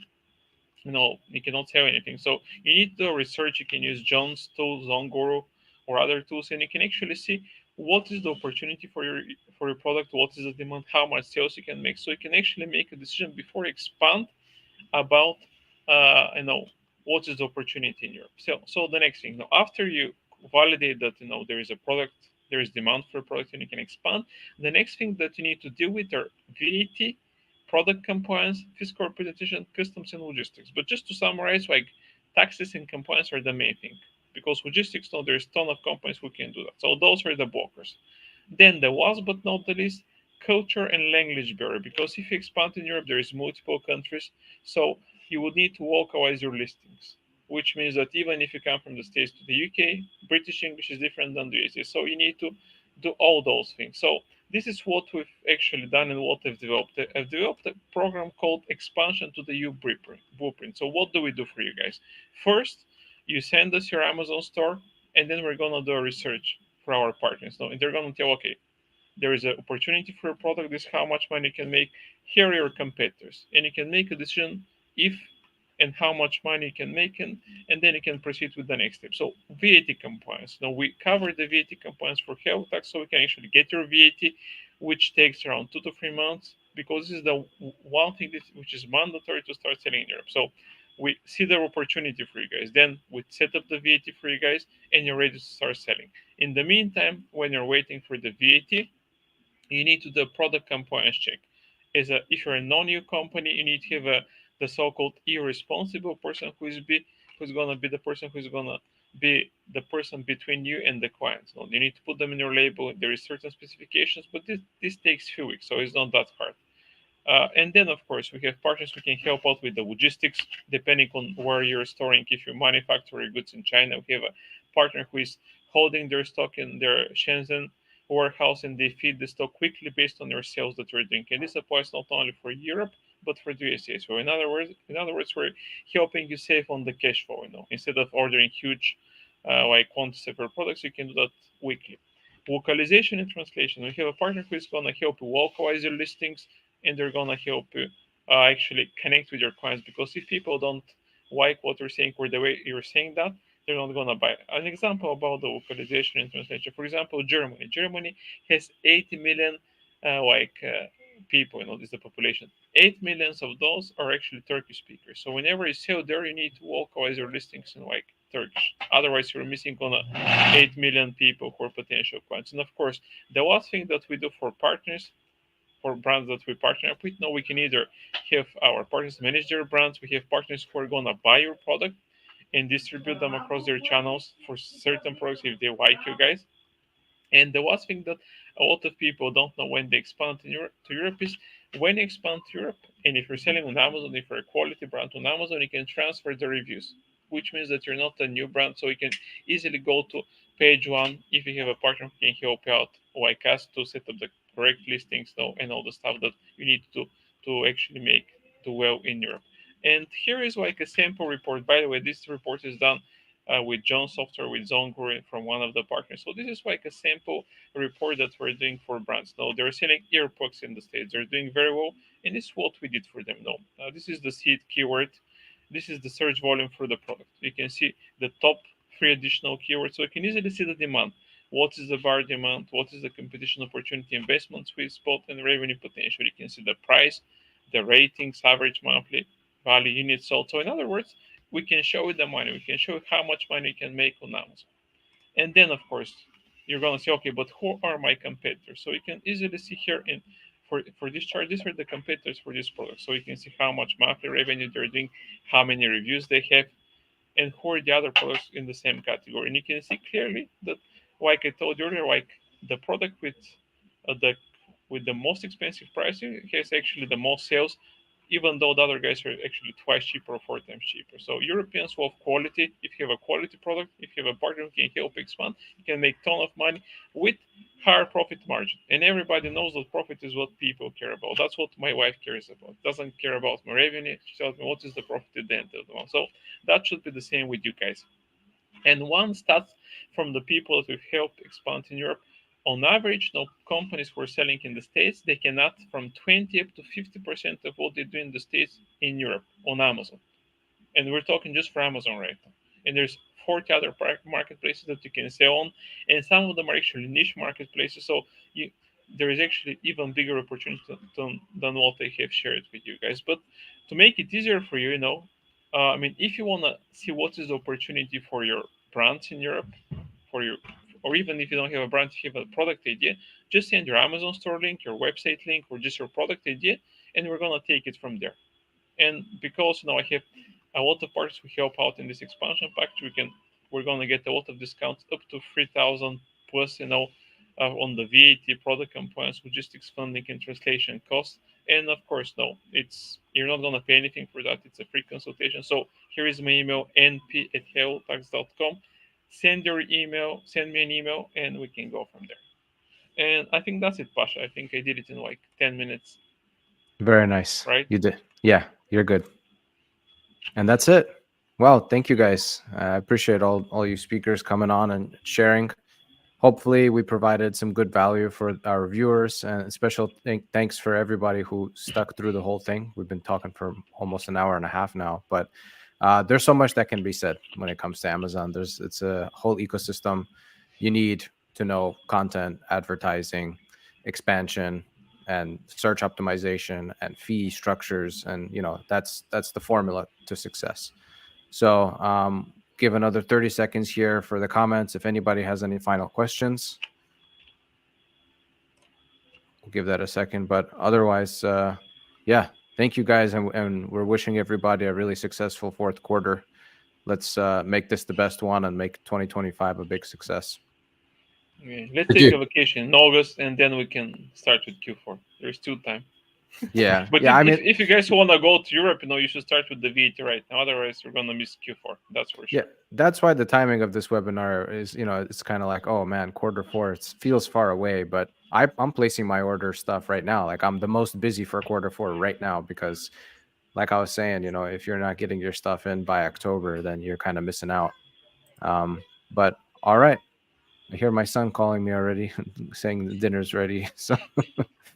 you cannot sell anything. So you need to do research. You can use Jon's tool, ZonGuru, or other tools, and you can actually see what is the opportunity for your product, what is the demand, how much sales you can make. So you can actually make a decision before you expand about what is the opportunity in Europe. So the next thing, after you validate that there is a product, there is demand for a product, and you can expand. The next thing that you need to deal with are VAT, product compliance, fiscal representation, customs, and logistics. But just to summarize, like taxes and compliance are the main thing, because logistics, there's a ton of companies who can do that. So those are the blockers. Then the last but not the least, culture and language barrier, because if you expand in Europe, there is multiple countries, so you would need to localize your listings, which means that even if you come from the States to the UK, British English is different than the US. So you need to do all those things. So this is what we've actually done and what I've developed. I've developed a program called Expansion to the EU Blueprint. So what do we do for you guys? First, you send us your Amazon store, and then we're gonna do a research for our partners. And they're gonna tell, okay, there is an opportunity for a product, this is how much money you can make, here are your competitors. And you can make a decision if and how much money you can make, and then you can proceed with the next step. So VAT compliance. Now we cover the VAT compliance for Hellotax, so we can actually get your VAT, which takes around 2 to 3 months, because this is the one thing which is mandatory to start selling in Europe. So we see the opportunity for you guys. Then we set up the VAT for you guys, and you're ready to start selling. In the meantime, when you're waiting for the VAT, you need to do a product compliance check. If you're a non-EU company, you need to have the so-called irresponsible person who's gonna be the person who's gonna be the person between you and the client. So you need to put them in your label. There is certain specifications, but this takes a few weeks, so it's not that hard. And then, of course, we have partners who can help out with the logistics, depending on where you're storing. If you manufacture your goods in China, we have a partner who is holding their stock in their Shenzhen warehouse, and they feed the stock quickly based on your sales that you're doing. And this applies not only for Europe, but for the USA. So in other words, we're helping you save on the cash flow. Instead of ordering huge quantities of your products, you can do that weekly. Localization and translation. We have a partner who is going to help you localize your listings, and they're going to help you actually connect with your clients, because if people don't like what you're saying or the way you're saying that, they're not going to buy. An example about the localization and translation, for example, Germany has 80 million people. This is the population. 8 million of those are actually Turkish speakers. So whenever you sell there, you need to localize your listings in Turkish. Otherwise, you're missing on 8 million people who are potential clients. And of course, the last thing that we do for partners, for brands that we partner up with, now we can either have our partners manage their brands. We have partners who are going to buy your product and distribute them across their channels for certain products if they like you guys. And the last thing that a lot of people don't know when they expand to Europe is when you expand to Europe, and if you're selling on Amazon, if you're a quality brand on Amazon, you can transfer the reviews, which means that you're not a new brand. So you can easily go to page one if you have a partner who can help you out, like us, to set up the correct listings though, and all the stuff that you need to actually do well in Europe. And here is like a sample report. By the way, this report is done with Jon software, with ZonGuru from one of the partners. So this is like a sample report that we're doing for brands. Now they're selling earplugs in the States. They're doing very well. And this is what we did for them. Now this is the seed keyword. This is the search volume for the product. You can see the top 3 additional keywords. So you can easily see the demand. What is the bar demand? What is the competition opportunity, investment sweet spot, and revenue potential? You can see the price, the ratings, average monthly value, units sold. So in other words, we can show you the money. We can show you how much money you can make on Amazon. And then, of course, you're going to say, okay, but who are my competitors? So you can easily see here for this chart, these are the competitors for this product. So you can see how much monthly revenue they're doing, how many reviews they have, and who are the other products in the same category. And you can see clearly that, like I told you earlier, like the product with the most expensive pricing has actually the most sales, even though the other guys are actually twice cheaper or 4 times cheaper. So Europeans love quality. If you have a quality product, if you have a partner who can help expand, you can make a ton of money with higher profit margin. And everybody knows that profit is what people care about. That's what my wife cares about. Doesn't care about my revenue. She tells me what is the profit at the end of the month. So that should be the same with you guys. And one stat from the people that we've helped expand in Europe, on average, no companies who are selling in the States, they can add from 20 up to 50% of what they do in the States in Europe on Amazon. And we're talking just for Amazon right now. And there's 40 other marketplaces that you can sell on, and some of them are actually niche marketplaces. So there is actually even bigger opportunity than what I have shared with you guys. But to make it easier for you, I mean, if you want to see what is the opportunity for your brands in Europe, or even if you don't have a brand, you have a product idea, just send your Amazon store link, your website link, or just your product idea, and we're gonna take it from there. And because I have a lot of partners who help out in this expansion package, we're gonna get a lot of discounts up to 3,000 plus, on the VAT, product compliance, logistics, funding, and translation costs. And of course, you're not gonna pay anything for that. It's a free consultation. So here is my email, np@hellotax.com. Send me an email, and we can go from there. And I think that's it, Pasha. I think I did it in like 10 minutes. Very nice. Right? You did. Yeah, you're good. And that's it. Well, thank you guys. I appreciate all you speakers coming on and sharing. Hopefully we provided some good value for our viewers, and special thanks for everybody who stuck through the whole thing. We've been talking for almost an hour and a half now, but there's so much that can be said when it comes to Amazon. It's a whole ecosystem. You need to know content, advertising, expansion, and search optimization, and fee structures, and that's the formula to success. So give another 30 seconds here for the comments. If anybody has any final questions, we'll give that a second. But otherwise, yeah, thank you guys, and we're wishing everybody a really successful fourth quarter. Let's make this the best one and make 2025 a big success. Yeah, let's take a vacation in August, and then we can start with Q4. There's still time. Yeah, but yeah. If you guys want to go to Europe, you should start with the VAT right now. Otherwise, we're gonna miss Q4. That's for sure. Yeah, that's why the timing of this webinar is, it's kind of like, oh man, quarter four, it feels far away. But I'm placing my order stuff right now. Like I'm the most busy for quarter four right now because, like I was saying, if you're not getting your stuff in by October, then you're kind of missing out. But all right. I hear my son calling me already, saying the dinner's ready. So,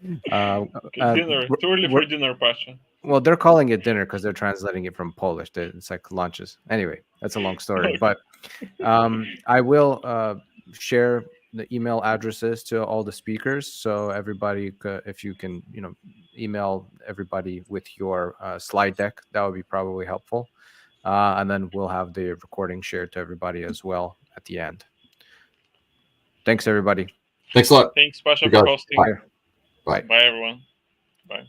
dinner. Too early for dinner, Pasha. Well, they're calling it dinner because they're translating it from Polish. It's like lunches. Anyway, that's a long story. But I will share the email addresses to all the speakers, so everybody, if you can, email everybody with your slide deck, that would be probably helpful. and then we'll have the recording shared to everybody as well at the end. Thanks, everybody. Thanks a lot. Thanks, Pasha, You for got it. hosting. Bye. Bye, everyone. Bye.